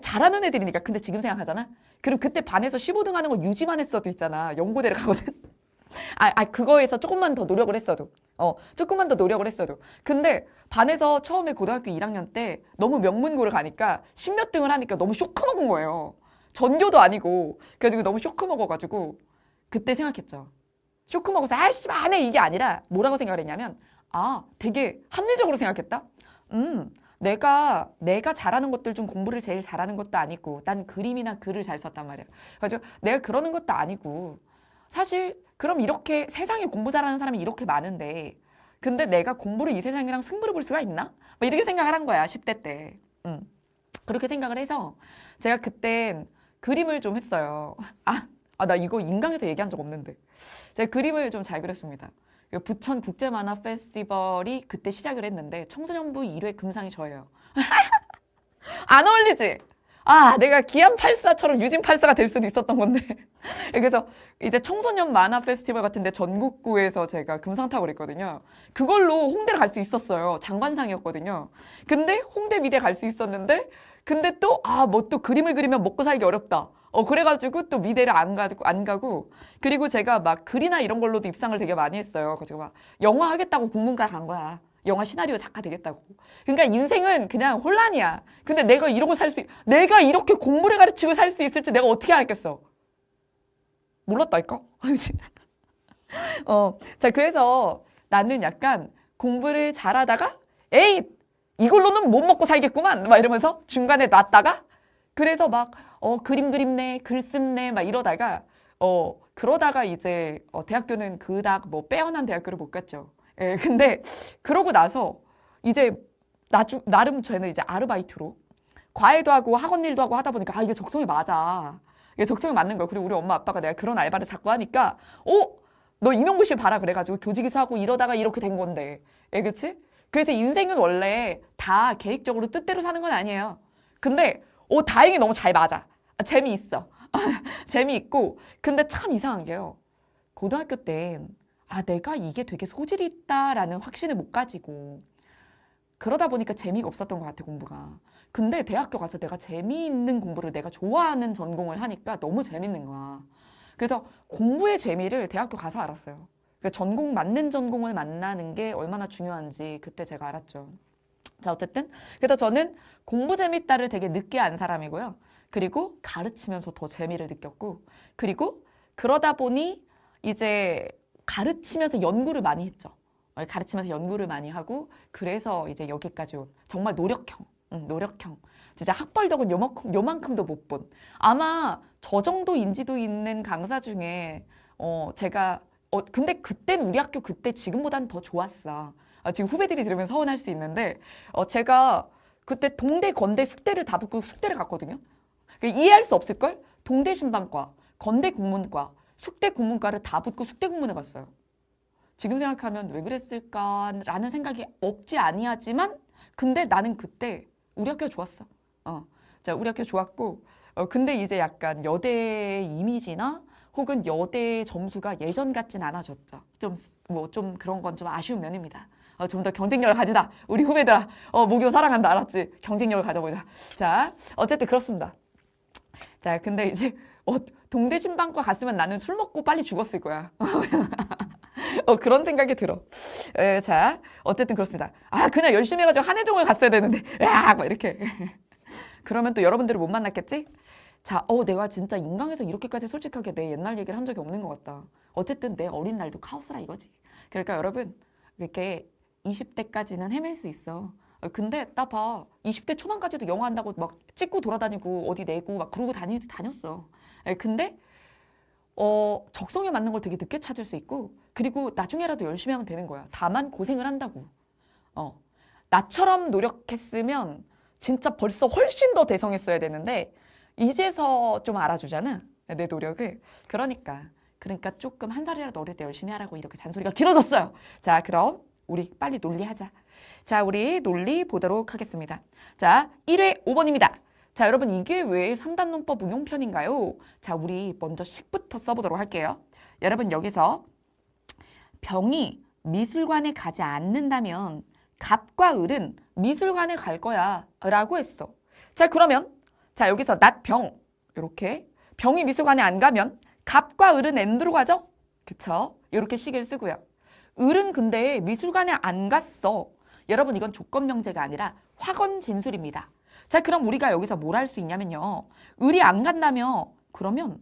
잘하는 애들이니까. 근데 지금 생각하잖아. 그럼 그때 반에서 15등 하는 거 유지만 했어도 있잖아. 연고대를 가거든. 그거에서 조금만 더 노력을 했어도. 조금만 더 노력을 했어도. 근데 반에서 처음에 고등학교 1학년 때 너무 명문고를 가니까 10몇 등을 하니까 너무 쇼크 먹은 거예요. 전교도 아니고. 그래가지고 너무 쇼크 먹어가지고 그때 생각했죠. 쇼크 먹어서 아이씨 안해 이게 아니라 뭐라고 생각을 했냐면 되게 합리적으로 생각했다. 내가 잘하는 것들 중 공부를 제일 잘하는 것도 아니고 난 그림이나 글을 잘 썼단 말이야. 그래가지고 내가 그러는 것도 아니고 사실 그럼 이렇게 세상에 공부 잘하는 사람이 이렇게 많은데 근데 내가 공부를 이 세상이랑 승부를 볼 수가 있나? 막 이렇게 생각을 한 거야 10대 때. 그렇게 생각을 해서 제가 그땐 그림을 좀 했어요. 나 이거 인강에서 얘기한 적 없는데 제가 그림을 좀 잘 그렸습니다. 부천 국제만화 페스티벌이 그때 시작을 했는데 청소년부 1회 금상이 저예요. 안 어울리지? 내가 기안 84처럼 유진 84가 될 수도 있었던 건데. 그래서 이제 청소년 만화 페스티벌 같은데 전국구에서 제가 금상 타고 그랬거든요. 그걸로 홍대를 갈 수 있었어요. 장관상이었거든요. 근데 홍대 미대 갈 수 있었는데 근데 또 뭐 또 그림을 그리면 먹고 살기 어렵다. 그래가지고 또 미대를 안 가고 그리고 제가 막 글이나 이런 걸로도 입상을 되게 많이 했어요. 그래서 막 영화 하겠다고 국문과 간 거야. 영화 시나리오 작가 되겠다고. 그러니까 인생은 그냥 혼란이야. 근데 내가 내가 이렇게 공부를 가르치고 살 수 있을지 내가 어떻게 알았겠어? 몰랐다니까? 자, 그래서 나는 약간 공부를 잘하다가 에이! 이걸로는 못 먹고 살겠구만! 막 이러면서 중간에 놨다가 그래서 막 그림 그립네, 글 쓴네 막 이러다가 그러다가 이제 대학교는 그닥 뭐 빼어난 대학교를 못 갔죠. 예, 근데 그러고 나서 이제 나름 저는 이제 아르바이트로 과외도 하고 학원 일도 하고 하다 보니까 이게 적성에 맞아. 이게 적성에 맞는 거야. 그리고 우리 엄마 아빠가 내가 그런 알바를 자꾸 하니까 너 임용고시 봐라 그래가지고 교직이수 하고 이러다가 이렇게 된 건데. 예, 그치? 그래서 인생은 원래 다 계획적으로 뜻대로 사는 건 아니에요. 근데 다행히 너무 잘 맞아. 재미있어. 재미있고 근데 참 이상한 게요. 고등학교 땐 내가 이게 되게 소질이 있다라는 확신을 못 가지고 그러다 보니까 재미가 없었던 것 같아 공부가. 근데 대학교 가서 내가 재미있는 공부를 내가 좋아하는 전공을 하니까 너무 재밌는 거야. 그래서 공부의 재미를 대학교 가서 알았어요. 그러니까 맞는 전공을 만나는 게 얼마나 중요한지 그때 제가 알았죠. 자, 어쨌든 그래서 저는 공부 재밌다를 되게 늦게 안 사람이고요. 그리고 가르치면서 더 재미를 느꼈고 그리고 그러다 보니 이제 가르치면서 연구를 많이 했죠. 가르치면서 연구를 많이 하고 그래서 이제 여기까지 온 정말 노력형. 진짜 학벌덕은 요만큼도 못 본. 아마 저 정도 인지도 있는 강사 중에 제가 근데 그땐 우리 학교 그때 지금보다는 더 좋았어. 지금 후배들이 들으면 서운할 수 있는데 제가 그때 동대, 건대, 숙대를 다 붙고 숙대를 갔거든요. 이해할 수 없을걸? 동대 신방과, 건대 국문과, 숙대 국문과를 다 붙고 숙대 국문에 갔어요. 지금 생각하면 왜 그랬을까라는 생각이 없지 아니하지만 근데 나는 그때 우리 학교가 좋았어. 자, 우리 학교 좋았고 근데 이제 약간 여대 이미지나 혹은 여대 점수가 예전 같진 않아졌죠. 좀 그런 건 좀 아쉬운 면입니다. 좀 더 경쟁력을 가지다. 우리 후배들아, 모교 사랑한다. 알았지? 경쟁력을 가져보자. 자, 어쨌든 그렇습니다. 자, 근데 이제 동대 신방과 갔으면 나는 술 먹고 빨리 죽었을 거야. 그런 생각이 들어. 자, 어쨌든 그렇습니다. 그냥 열심히 해가지고 한예종을 갔어야 되는데, 막 이렇게. 그러면 또 여러분들을 못 만났겠지? 자, 내가 진짜 인강에서 이렇게까지 솔직하게 내 옛날 얘기를 한 적이 없는 것 같다. 어쨌든 내 어린 날도 카오스라 이거지. 그러니까 여러분, 이렇게 20대까지는 헤맬 수 있어. 근데 나 봐. 20대 초반까지도 영화 한다고 막 찍고 돌아다니고 어디 내고 막 그러고 다녔어. 근데 적성에 맞는 걸 되게 늦게 찾을 수 있고 그리고 나중에라도 열심히 하면 되는 거야. 다만 고생을 한다고. 나처럼 노력했으면 진짜 벌써 훨씬 더 대성했어야 되는데 이제서 좀 알아주잖아. 내 노력을. 그러니까 조금 한 살이라도 어릴 때 열심히 하라고 이렇게 잔소리가 길어졌어요. 자, 그럼 우리 빨리 논리하자. 자, 우리 논리 보도록 하겠습니다. 자, 1회 5번입니다. 자, 여러분 이게 왜 3단 논법 응용편인가요? 자, 우리 먼저 식부터 써보도록 할게요. 여러분 여기서 병이 미술관에 가지 않는다면 갑과 을은 미술관에 갈 거야 라고 했어. 자, 그러면 자, 여기서 낫병 이렇게 병이 미술관에 안 가면 갑과 을은 엔드로 가죠? 그쵸? 이렇게 식을 쓰고요. 을은 근데 미술관에 안 갔어. 여러분 이건 조건 명제가 아니라 확언 진술입니다. 자, 그럼 우리가 여기서 뭘 할 수 있냐면요. 을이 안 간다며 그러면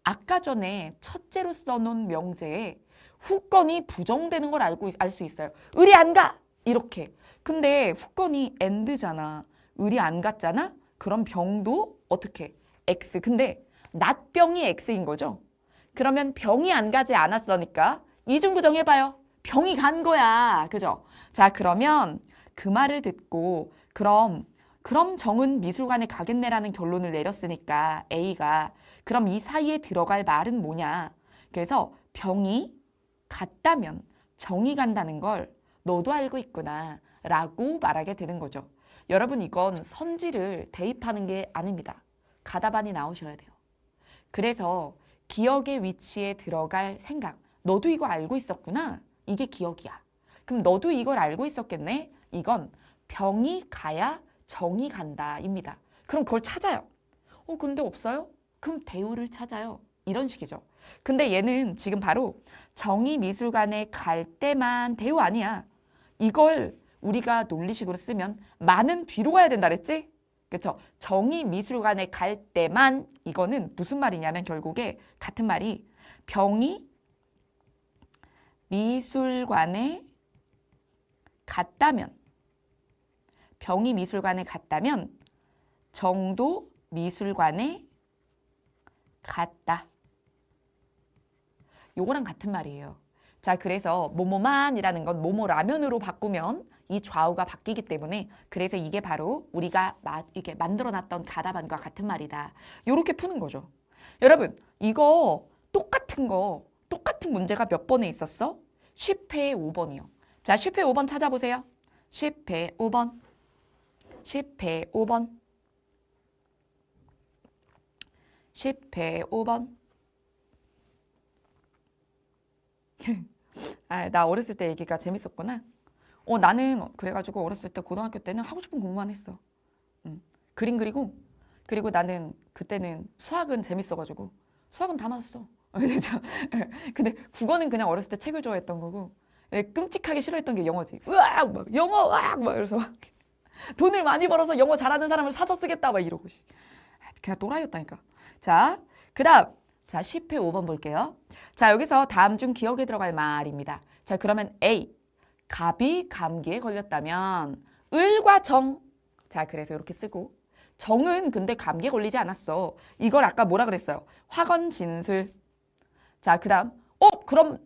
아까 전에 첫째로 써놓은 명제에 후건이 부정되는 걸 알 수 있어요. 을이 안 가! 이렇게. 근데 후건이 and잖아. 을이 안 같잖아? 그럼 병도 어떻게? X. 근데 낫병이 X인 거죠? 그러면 병이 안 가지 않았으니까 이중부정 해봐요. 병이 간 거야. 그죠? 자, 그러면 그 말을 듣고 그럼 정은 미술관에 가겠네라는 결론을 내렸으니까 A가 그럼 이 사이에 들어갈 말은 뭐냐? 그래서 병이 갔다면 정이 간다는 걸 너도 알고 있구나 라고 말하게 되는 거죠. 여러분 이건 선지를 대입하는 게 아닙니다. 가다반이 나오셔야 돼요. 그래서 기억의 위치에 들어갈 생각. 너도 이거 알고 있었구나. 이게 기억이야. 그럼 너도 이걸 알고 있었겠네. 이건 병이 가야 정이 간다입니다. 그럼 그걸 찾아요. 근데 없어요? 그럼 대우를 찾아요. 이런 식이죠. 근데 얘는 지금 바로 정의 미술관에 갈 때만 대우 아니야. 이걸 우리가 논리식으로 쓰면 많은 뒤로 가야 된다 그랬지? 그렇죠? 정의 미술관에 갈 때만 이거는 무슨 말이냐면 결국에 같은 말이 병이 미술관에 갔다면 병이 미술관에 갔다면 정도 미술관에 갔다. 요거랑 같은 말이에요. 자, 그래서 뭐뭐만이라는 건 뭐뭐라면으로 바꾸면 이 좌우가 바뀌기 때문에 그래서 이게 바로 우리가 이게 만들어놨던 가다반과 같은 말이다. 요렇게 푸는 거죠. 여러분, 이거 똑같은 문제가 몇 번에 있었어? 10회에 5번이요. 자, 10회 5번 찾아보세요. 10회 5번. 10회 5번. 10회 5번. 아, 나 어렸을 때 얘기가 재밌었구나. 나는 그래가지고 어렸을 때 고등학교 때는 하고 싶은 공부만 했어. 그림 그리고 나는 그때는 수학은 재밌어가지고 수학은 다 맞았어. 근데 국어는 그냥 어렸을 때 책을 좋아했던 거고 끔찍하게 싫어했던 게 영어지. 으악! 막 영어 으악! 막 이러면서 막 돈을 많이 벌어서 영어 잘하는 사람을 사서 쓰겠다 막 이러고 그냥 또라이였다니까. 자, 그다음 자 10회 5번 볼게요. 자, 여기서 다음 중 기억에 들어갈 말입니다. 자, 그러면 A 갑이 감기에 걸렸다면 을과 정. 자, 그래서 이렇게 쓰고 정은 근데 감기에 걸리지 않았어. 이걸 아까 뭐라 그랬어요? 확언 진술. 자, 그다음 그럼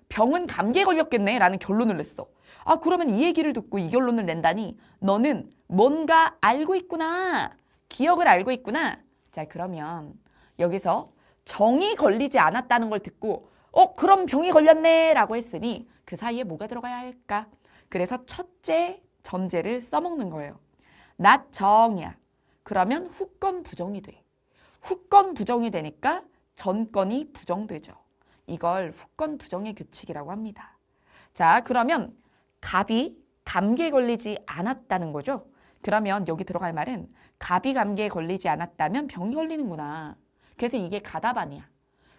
병은 감기에 걸렸겠네 라는 결론을 냈어. 아, 그러면 이 얘기를 듣고 이 결론을 낸다니 너는 뭔가 알고 있구나. 기억을 알고 있구나. 자, 그러면 여기서 정이 걸리지 않았다는 걸 듣고 그럼 병이 걸렸네 라고 했으니 그 사이에 뭐가 들어가야 할까? 그래서 첫째 전제를 써먹는 거예요. 낫 정이야. 그러면 후건 부정이 돼. 후건 부정이 되니까 전건이 부정되죠. 이걸 후건 부정의 규칙이라고 합니다. 자, 그러면 갑이 감기에 걸리지 않았다는 거죠. 그러면 여기 들어갈 말은 갑이 감기에 걸리지 않았다면 병이 걸리는구나. 그래서 이게 가다반이야.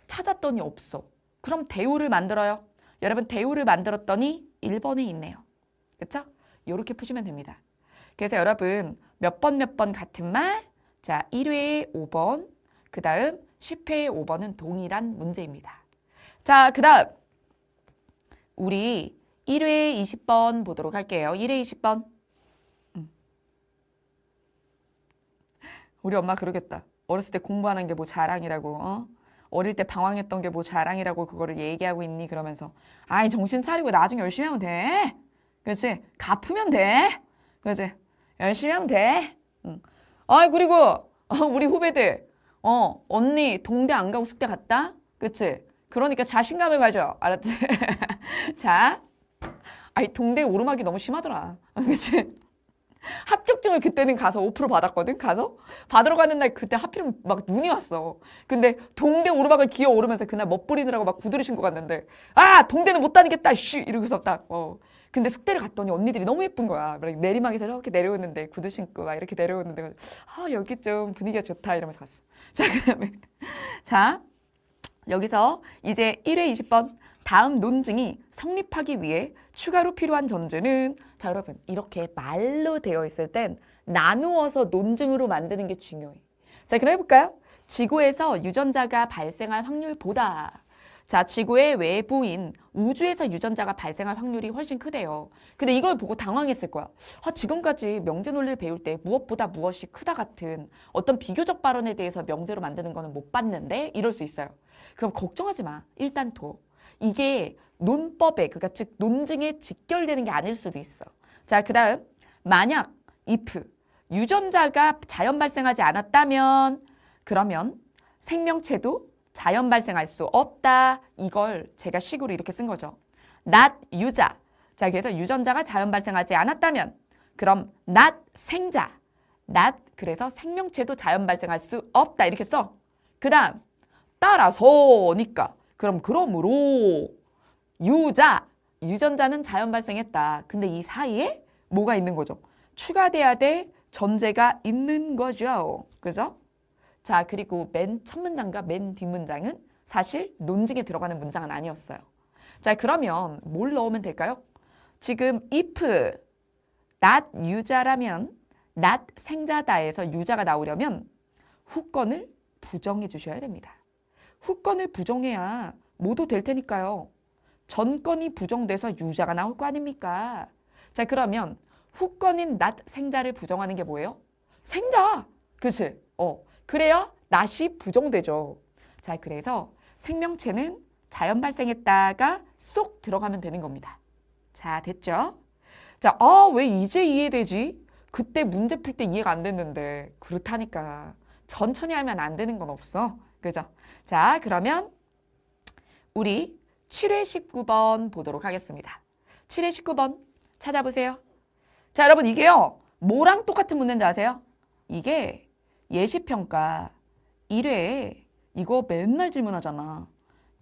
찾았더니 없어. 그럼 대우를 만들어요. 여러분 대우를 만들었더니 1번에 있네요. 그렇죠? 이렇게 푸시면 됩니다. 그래서 여러분 몇 번 같은 말? 자, 1회에 5번, 그 다음 10회에 5번은 동일한 문제입니다. 자, 그 다음 우리 1회 20번 보도록 할게요. 1회 20번. 우리 엄마 그러겠다. 어렸을 때 공부하는 게 뭐 자랑이라고, 어릴 때 방황했던 게 뭐 자랑이라고 그거를 얘기하고 있니? 그러면서 아이 정신 차리고 나중에 열심히 하면 돼. 그렇지? 갚으면 돼. 그렇지? 열심히 하면 돼. 그리고 우리 후배들 언니 동대 안 가고 숙대 갔다? 그치? 그러니까 자신감을 가져. 알았지? 자, 동대 오르막이 너무 심하더라. 그치? 합격증을 그때는 가서 5% 받았거든. 가서 받으러 가는 날 그때 하필이면 막 눈이 왔어. 근데 동대 오르막을 기어 오르면서 그날 멋부리느라고 막 구두를 신고 갔는데 동대는 못 다니겠다 쉬 이러고서 딱 근데 숙대를 갔더니 언니들이 너무 예쁜 거야. 내리막에서 이렇게 내려오는데 구두 신고 막 이렇게 내려오는데 여기 좀 분위기가 좋다 이러면서 갔어. 자, 그다음에 자, 여기서 이제 1회 20번 다음 논증이 성립하기 위해 추가로 필요한 전제는 자, 여러분 이렇게 말로 되어 있을 땐 나누어서 논증으로 만드는 게 중요해. 자, 그럼 해볼까요? 지구에서 유전자가 발생할 확률보다 자, 지구의 외부인 우주에서 유전자가 발생할 확률이 훨씬 크대요. 근데 이걸 보고 당황했을 거야. 아, 지금까지 명제 논리를 배울 때 무엇보다 무엇이 크다 같은 어떤 비교적 발언에 대해서 명제로 만드는 거는 못 봤는데 이럴 수 있어요. 그럼 걱정하지 마. 일단 둬. 이게 논법에, 그러니까 즉 논증에 직결되는 게 아닐 수도 있어. 자, 그 다음 만약 if 유전자가 자연 발생하지 않았다면 그러면 생명체도 자연 발생할 수 없다. 이걸 제가 식으로 이렇게 쓴 거죠. not 유자. 자, 그래서 유전자가 자연 발생하지 않았다면 그럼 not 생자. not 그래서 생명체도 자연 발생할 수 없다. 이렇게 써. 그 다음 따라서니까 그럼 그러므로 유자. 유전자는 자연 발생했다. 근데 이 사이에 뭐가 있는 거죠? 추가돼야 될 전제가 있는 거죠. 그죠? 자, 그리고 맨 첫 문장과 맨 뒷문장은 사실 논증에 들어가는 문장은 아니었어요. 자, 그러면 뭘 넣으면 될까요? 지금 if not 유자라면 not 생자다에서 유자가 나오려면 후건을 부정해 주셔야 됩니다. 후건을 부정해야 모두 될 테니까요. 전건이 부정돼서 유자가 나올 거 아닙니까? 자, 그러면 후건인 not 생자를 부정하는 게 뭐예요? 생자! 그치? 그래야 not이 부정되죠. 자, 그래서 생명체는 자연 발생했다가 쏙 들어가면 되는 겁니다. 자, 됐죠? 자, 왜 이제 이해되지? 그때 문제 풀 때 이해가 안 됐는데. 그렇다니까. 천천히 하면 안 되는 건 없어. 그죠? 자, 그러면 우리 7회 19번 보도록 하겠습니다. 7회 19번 찾아보세요. 자, 여러분 이게요. 뭐랑 똑같은 문제인지 아세요? 이게 예시평가 1회에 이거 맨날 질문하잖아.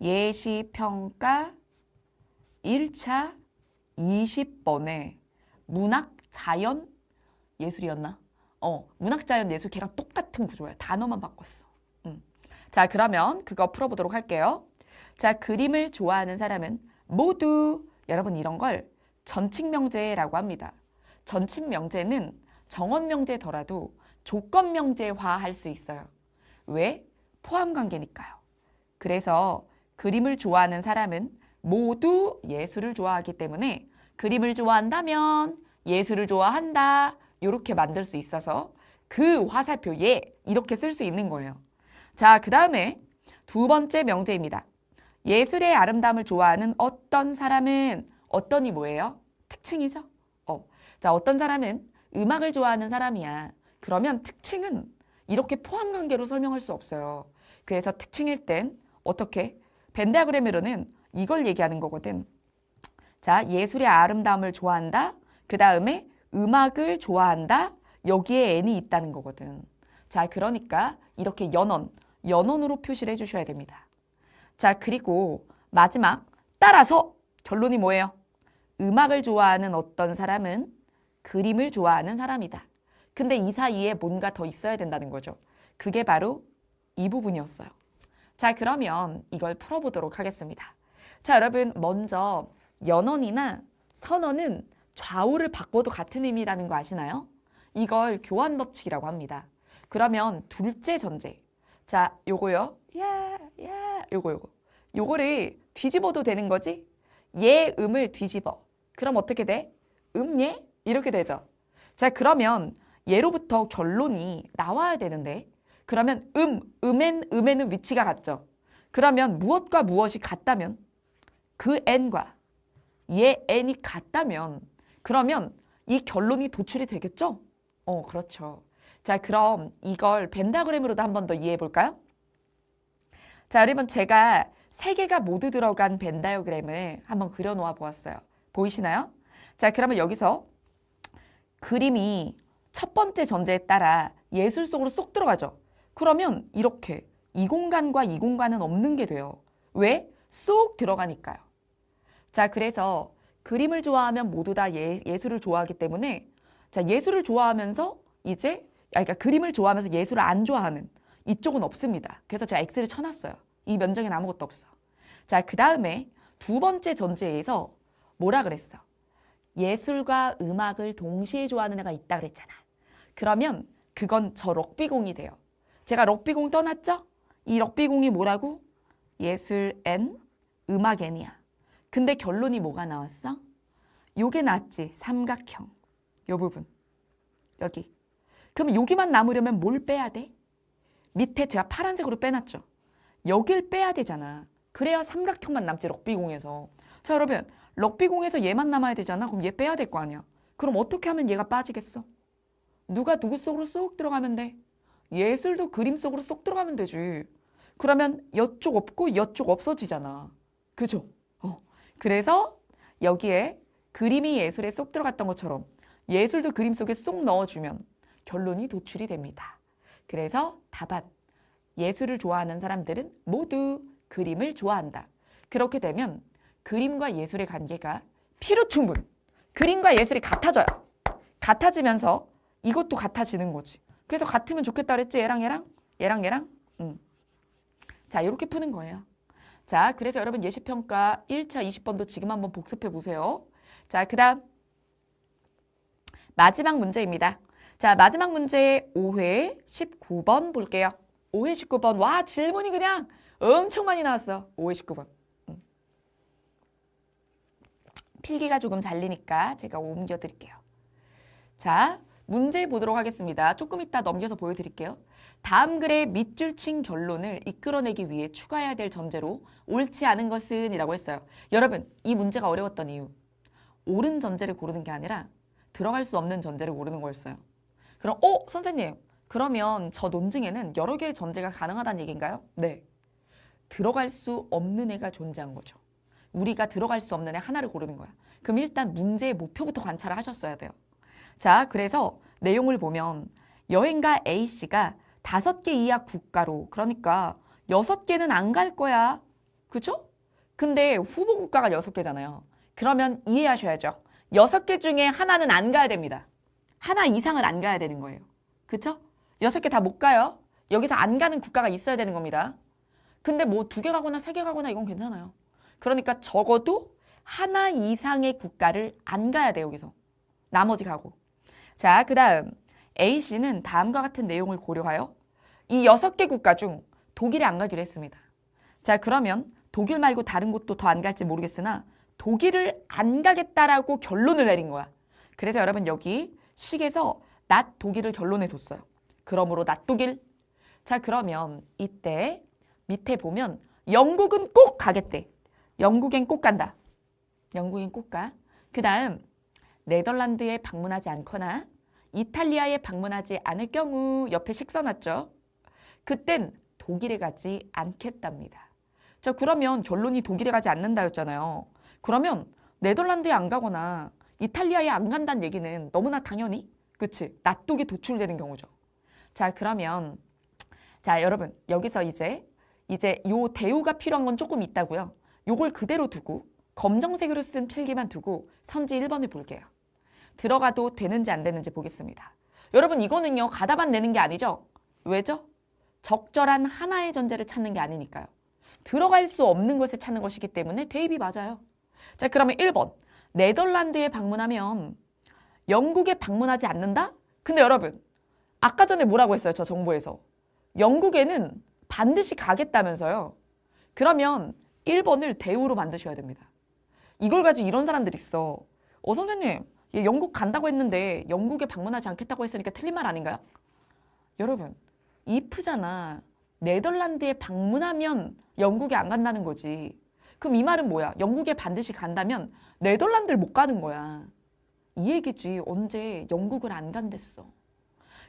예시평가 1차 20번에 문학, 자연, 예술이었나? 문학, 자연, 예술 걔랑 똑같은 구조야. 단어만 바꿨어. 자, 그러면 그거 풀어보도록 할게요. 자, 그림을 좋아하는 사람은 모두 여러분 이런 걸 전칙명제라고 합니다. 전칙명제는 정언명제더라도 조건명제화할 수 있어요. 왜? 포함관계니까요. 그래서 그림을 좋아하는 사람은 모두 예술을 좋아하기 때문에 그림을 좋아한다면 예술을 좋아한다. 이렇게 만들 수 있어서 그 화살표 예 이렇게 쓸 수 있는 거예요. 자, 그 다음에 두 번째 명제입니다. 예술의 아름다움을 좋아하는 어떤 사람은 어떤이 뭐예요? 특징이죠. 자, 어떤 사람은 음악을 좋아하는 사람이야. 그러면 특징은 이렇게 포함관계로 설명할 수 없어요. 그래서 특징일 땐 어떻게? 벤다그램으로는 이걸 얘기하는 거거든. 자, 예술의 아름다움을 좋아한다. 그 다음에 음악을 좋아한다. 여기에 n이 있다는 거거든. 자, 그러니까 이렇게 연언으로 표시를 해주셔야 됩니다. 자, 그리고 마지막 따라서 결론이 뭐예요? 음악을 좋아하는 어떤 사람은 그림을 좋아하는 사람이다. 근데 이 사이에 뭔가 더 있어야 된다는 거죠. 그게 바로 이 부분이었어요. 자, 그러면 이걸 풀어보도록 하겠습니다. 자, 여러분 먼저 연언이나 선언은 좌우를 바꿔도 같은 의미라는 거 아시나요? 이걸 교환법칙이라고 합니다. 그러면 둘째 전제. 자, 요거요. 요거를 뒤집어도 되는 거지? 예, 음을 뒤집어. 그럼 어떻게 돼? 예? 이렇게 되죠. 자, 그러면 예로부터 결론이 나와야 되는데 그러면 음에는 위치가 같죠. 그러면 무엇과 무엇이 같다면 그 n과 얘 n이 같다면 그러면 이 결론이 도출이 되겠죠? 그렇죠. 자, 그럼 이걸 벤다그램으로도 한 번 더 이해해 볼까요? 자, 여러분 제가 세 개가 모두 들어간 벤다이어그램을 한번 그려놓아 보았어요. 보이시나요? 자, 그러면 여기서 그림이 첫 번째 전제에 따라 예술 속으로 쏙 들어가죠. 그러면 이렇게 이 공간과 이 공간은 없는 게 돼요. 왜? 쏙 들어가니까요. 자, 그래서 그림을 좋아하면 모두 다 예술을 좋아하기 때문에 자, 예술을 좋아하면서 그러니까 그림을 좋아하면서 예술을 안 좋아하는 이쪽은 없습니다. 그래서 제가 X를 쳐놨어요. 이 면적에는 아무것도 없어. 자, 그 다음에 두 번째 전제에서 뭐라 그랬어? 예술과 음악을 동시에 좋아하는 애가 있다 그랬잖아. 그러면 그건 저 럭비공이 돼요. 제가 럭비공 떠났죠? 이 럭비공이 뭐라고? 예술 N, 음악애니야. 근데 결론이 뭐가 나왔어? 요게 나왔지. 삼각형. 요 부분. 여기. 그럼 여기만 남으려면 뭘 빼야 돼? 밑에 제가 파란색으로 빼놨죠. 여길 빼야 되잖아. 그래야 삼각형만 남지, 럭비공에서. 자, 여러분. 럭비공에서 얘만 남아야 되잖아. 그럼 얘 빼야 될 거 아니야. 그럼 어떻게 하면 얘가 빠지겠어? 누가 누구 속으로 쏙 들어가면 돼? 예술도 그림 속으로 쏙 들어가면 되지. 그러면 이쪽 없고 이쪽 없어지잖아. 그죠? 그래서 여기에 그림이 예술에 쏙 들어갔던 것처럼 예술도 그림 속에 쏙 넣어주면 결론이 도출이 됩니다. 그래서 답안. 예술을 좋아하는 사람들은 모두 그림을 좋아한다. 그렇게 되면 그림과 예술의 관계가 필요충분. 그림과 예술이 같아져요. 같아지면서 이것도 같아지는 거지. 그래서 같으면 좋겠다 그랬지? 얘랑 얘랑? 얘랑 얘랑? 자, 이렇게 푸는 거예요. 자, 그래서 여러분 예시평가 1차 20번도 지금 한번 복습해 보세요. 자, 그 다음 마지막 문제입니다. 자, 마지막 문제 5회 19번 볼게요. 5회 19번. 와, 질문이 그냥 엄청 많이 나왔어. 5회 19번. 필기가 조금 잘리니까 제가 옮겨드릴게요. 자, 문제 보도록 하겠습니다. 조금 이따 넘겨서 보여드릴게요. 다음 글의 밑줄 친 결론을 이끌어내기 위해 추가해야 될 전제로 옳지 않은 것은 이라고 했어요. 여러분, 이 문제가 어려웠던 이유. 옳은 전제를 고르는 게 아니라 들어갈 수 없는 전제를 고르는 거였어요. 그럼 선생님, 그러면 저 논증에는 여러 개의 전제가 가능하다는 얘기인가요? 네. 들어갈 수 없는 애가 존재한 거죠. 우리가 들어갈 수 없는 애 하나를 고르는 거야. 그럼 일단 문제의 목표부터 관찰을 하셨어야 돼요. 자, 그래서 내용을 보면 여행가 A씨가 5개 이하 국가로, 그러니까 6개는 안 갈 거야. 그죠? 근데 후보 국가가 6개잖아요. 그러면 이해하셔야죠. 6개 중에 하나는 안 가야 됩니다. 하나 이상을 안 가야 되는 거예요. 그쵸? 6개 다 못 가요. 여기서 안 가는 국가가 있어야 되는 겁니다. 근데 뭐 2개 가거나 3개 가거나 이건 괜찮아요. 그러니까 적어도 하나 이상의 국가를 안 가야 돼요, 여기서. 나머지 가고. 자, 그 다음 A씨는 다음과 같은 내용을 고려하여 이 6개 국가 중 독일에 안 가기로 했습니다. 자, 그러면 독일 말고 다른 곳도 더 안 갈지 모르겠으나 독일을 안 가겠다라고 결론을 내린 거야. 그래서 여러분 여기 식에서 낫 독일을 결론에 뒀어요. 그러므로 낫 독일. 자, 그러면 이때 밑에 보면 영국은 꼭 가겠대. 영국엔 꼭 간다. 영국엔 꼭 가. 그 다음 네덜란드에 방문하지 않거나 이탈리아에 방문하지 않을 경우 옆에 식 써놨죠. 그땐 독일에 가지 않겠답니다. 자, 그러면 결론이 독일에 가지 않는다였잖아요. 그러면 네덜란드에 안 가거나 이탈리아에 안 간다는 얘기는 너무나 당연히, 그치? 낫독이 도출되는 경우죠. 자, 그러면 자, 여러분 여기서 이제 요 대우가 필요한 건 조금 있다고요. 요걸 그대로 두고 검정색으로 쓴 필기만 두고 선지 1번을 볼게요. 들어가도 되는지 안 되는지 보겠습니다. 여러분 이거는요 가다만 내는 게 아니죠. 왜죠? 적절한 하나의 전제를 찾는 게 아니니까요. 들어갈 수 없는 것을 찾는 것이기 때문에 대입이 맞아요. 자, 그러면 1번. 네덜란드에 방문하면 영국에 방문하지 않는다? 근데 여러분 아까 전에 뭐라고 했어요? 저 정보에서. 영국에는 반드시 가겠다면서요. 그러면 1번을 대우로 만드셔야 됩니다. 이걸 가지고 이런 사람들이 있어. 선생님, 얘 영국 간다고 했는데 영국에 방문하지 않겠다고 했으니까 틀린 말 아닌가요? 여러분, if잖아. 네덜란드에 방문하면 영국에 안 간다는 거지. 그럼 이 말은 뭐야? 영국에 반드시 간다면 네덜란드를 못 가는 거야. 이 얘기지. 언제 영국을 안 간댔어.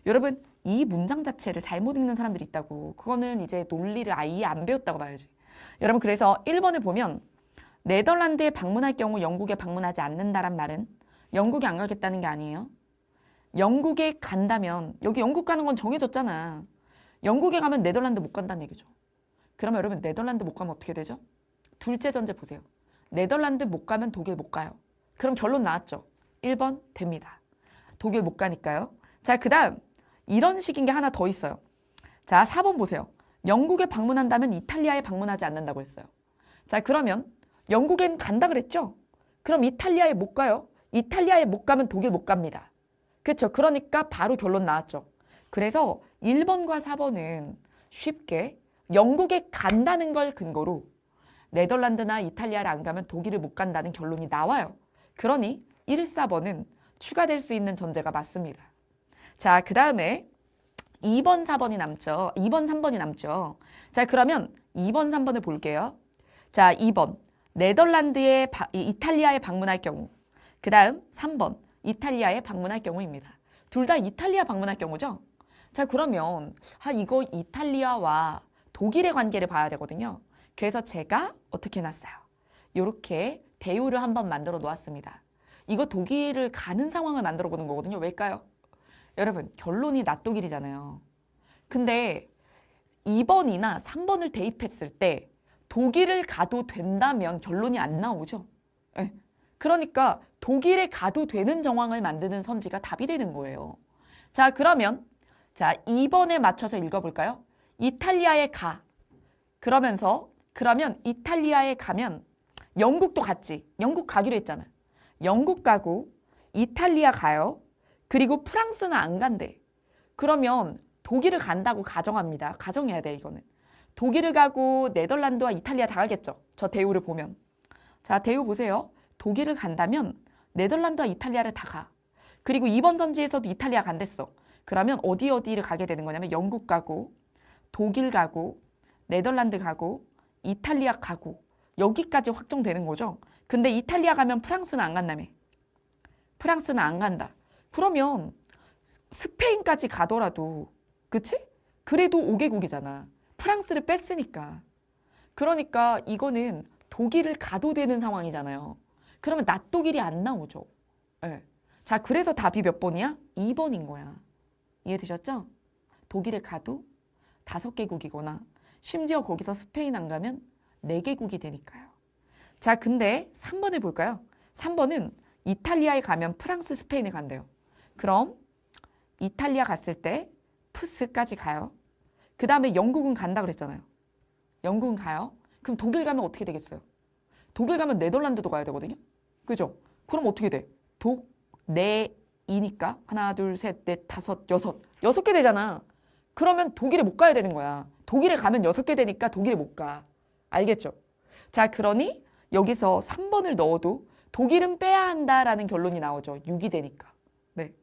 여러분, 이 문장 자체를 잘못 읽는 사람들이 있다고. 그거는 이제 논리를 아예 안 배웠다고 봐야지. 여러분, 그래서 1번을 보면 네덜란드에 방문할 경우 영국에 방문하지 않는다란 말은 영국에 안 가겠다는 게 아니에요. 영국에 간다면 여기 영국 가는 건 정해졌잖아. 영국에 가면 네덜란드 못 간다는 얘기죠. 그러면 여러분 네덜란드 못 가면 어떻게 되죠? 둘째 전제 보세요. 네덜란드 못 가면 독일 못 가요. 그럼 결론 나왔죠. 1번 됩니다. 독일 못 가니까요. 자, 그 다음 이런 식인 게 하나 더 있어요. 자, 4번 보세요. 영국에 방문한다면 이탈리아에 방문하지 않는다고 했어요. 자, 그러면 영국엔 간다 그랬죠? 그럼 이탈리아에 못 가요. 이탈리아에 못 가면 독일 못 갑니다. 그렇죠? 그러니까 바로 결론 나왔죠. 그래서 1번과 4번은 쉽게 영국에 간다는 걸 근거로 네덜란드나 이탈리아를 안 가면 독일을 못 간다는 결론이 나와요. 그러니 1, 4번은 추가될 수 있는 전제가 맞습니다. 자, 그 다음에 2번, 4번이 남죠. 2번, 3번이 남죠. 자, 그러면 2번, 3번을 볼게요. 자, 2번. 이탈리아에 방문할 경우. 그 다음 3번. 이탈리아에 방문할 경우입니다. 둘 다 이탈리아 방문할 경우죠. 자, 그러면 이거 이탈리아와 독일의 관계를 봐야 되거든요. 그래서 제가 어떻게 해놨어요? 이렇게 대우를 한번 만들어 놓았습니다. 이거 독일을 가는 상황을 만들어 보는 거거든요. 왜일까요? 여러분, 결론이 낫독일이잖아요. 근데 2번이나 3번을 대입했을 때 독일을 가도 된다면 결론이 안 나오죠. 네. 그러니까 독일에 가도 되는 정황을 만드는 선지가 답이 되는 거예요. 자, 그러면 2번에 맞춰서 읽어볼까요? 이탈리아에 가. 그러면 이탈리아에 가면 영국도 갔지. 영국 가기로 했잖아. 영국 가고 이탈리아 가요. 그리고 프랑스는 안 간대. 그러면 독일을 간다고 가정합니다. 가정해야 돼, 이거는. 독일을 가고 네덜란드와 이탈리아 다 가겠죠. 저 대우를 보면. 자, 대우 보세요. 독일을 간다면 네덜란드와 이탈리아를 다 가. 그리고 이번 선지에서도 이탈리아 간댔어. 그러면 어디를 가게 되는 거냐면 영국 가고 독일 가고 네덜란드 가고 이탈리아 가고 여기까지 확정되는 거죠. 근데 이탈리아 가면 프랑스는 안 간다며. 프랑스는 안 간다. 그러면 스페인까지 가더라도 그치? 그래도 5개국이잖아. 프랑스를 뺐으니까. 그러니까 이거는 독일을 가도 되는 상황이잖아요. 그러면 낫독일이 안 나오죠. 네. 자, 그래서 답이 몇 번이야? 2번인 거야. 이해되셨죠? 독일에 가도 5개국이거나 심지어 거기서 스페인 안 가면 4개국이 되니까요. 자, 근데 3번을 볼까요? 3번은 이탈리아에 가면 프랑스, 스페인에 간대요. 그럼 이탈리아 갔을 때 프스까지 가요. 그 다음에 영국은 간다 그랬잖아요. 영국은 가요. 그럼 독일 가면 어떻게 되겠어요? 독일 가면 네덜란드도 가야 되거든요. 그죠? 그럼 어떻게 돼? 네이니까 하나, 둘, 셋, 넷, 다섯, 여섯. 6개 되잖아. 그러면 독일에 못 가야 되는 거야. 독일에 가면 6개 되니까 독일에 못 가. 알겠죠? 자, 그러니 여기서 3번을 넣어도 독일은 빼야 한다라는 결론이 나오죠. 6이 되니까. 네.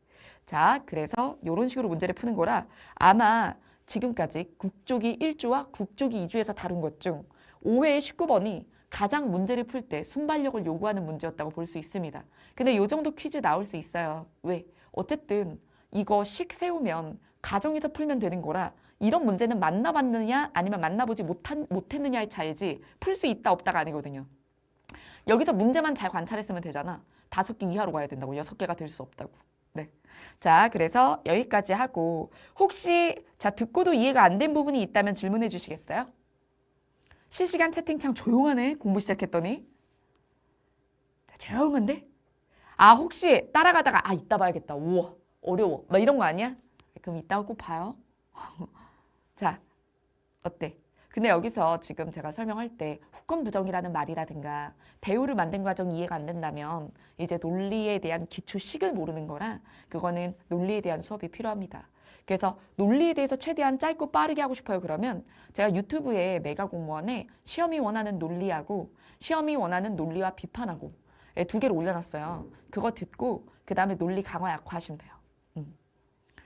자, 그래서 이런 식으로 문제를 푸는 거라 아마 지금까지 국조기 1주와 국조기 2주에서 다룬 것 중 5회의 19번이 가장 문제를 풀 때 순발력을 요구하는 문제였다고 볼 수 있습니다. 근데 이 정도 퀴즈 나올 수 있어요. 왜? 어쨌든 이거 식 세우면 가정에서 풀면 되는 거라 이런 문제는 만나봤느냐 아니면 만나보지 못했느냐의 차이지 풀 수 있다 없다가 아니거든요. 여기서 문제만 잘 관찰했으면 되잖아. 5개 이하로 가야 된다고. 6개가 될 수 없다고. 네. 자, 그래서 여기까지 하고 혹시 듣고도 이해가 안 된 부분이 있다면 질문해 주시겠어요? 실시간 채팅창 조용하네. 공부 시작했더니. 자, 조용한데? 혹시 따라가다가 이따 봐야겠다. 우와, 어려워. 막 이런 거 아니야? 그럼 이따가 꼭 봐요. 자, 어때? 근데 여기서 지금 제가 설명할 때 후권부정이라는 말이라든가 대우를 만든 과정이 이해가 안 된다면 이제 논리에 대한 기초식을 모르는 거라 그거는 논리에 대한 수업이 필요합니다. 그래서 논리에 대해서 최대한 짧고 빠르게 하고 싶어요. 그러면 제가 유튜브에 메가공무원에 시험이 원하는 논리하고 시험이 원하는 논리와 비판하고 2개를 올려놨어요. 그거 듣고 그 다음에 논리 강화 약화 하시면 돼요.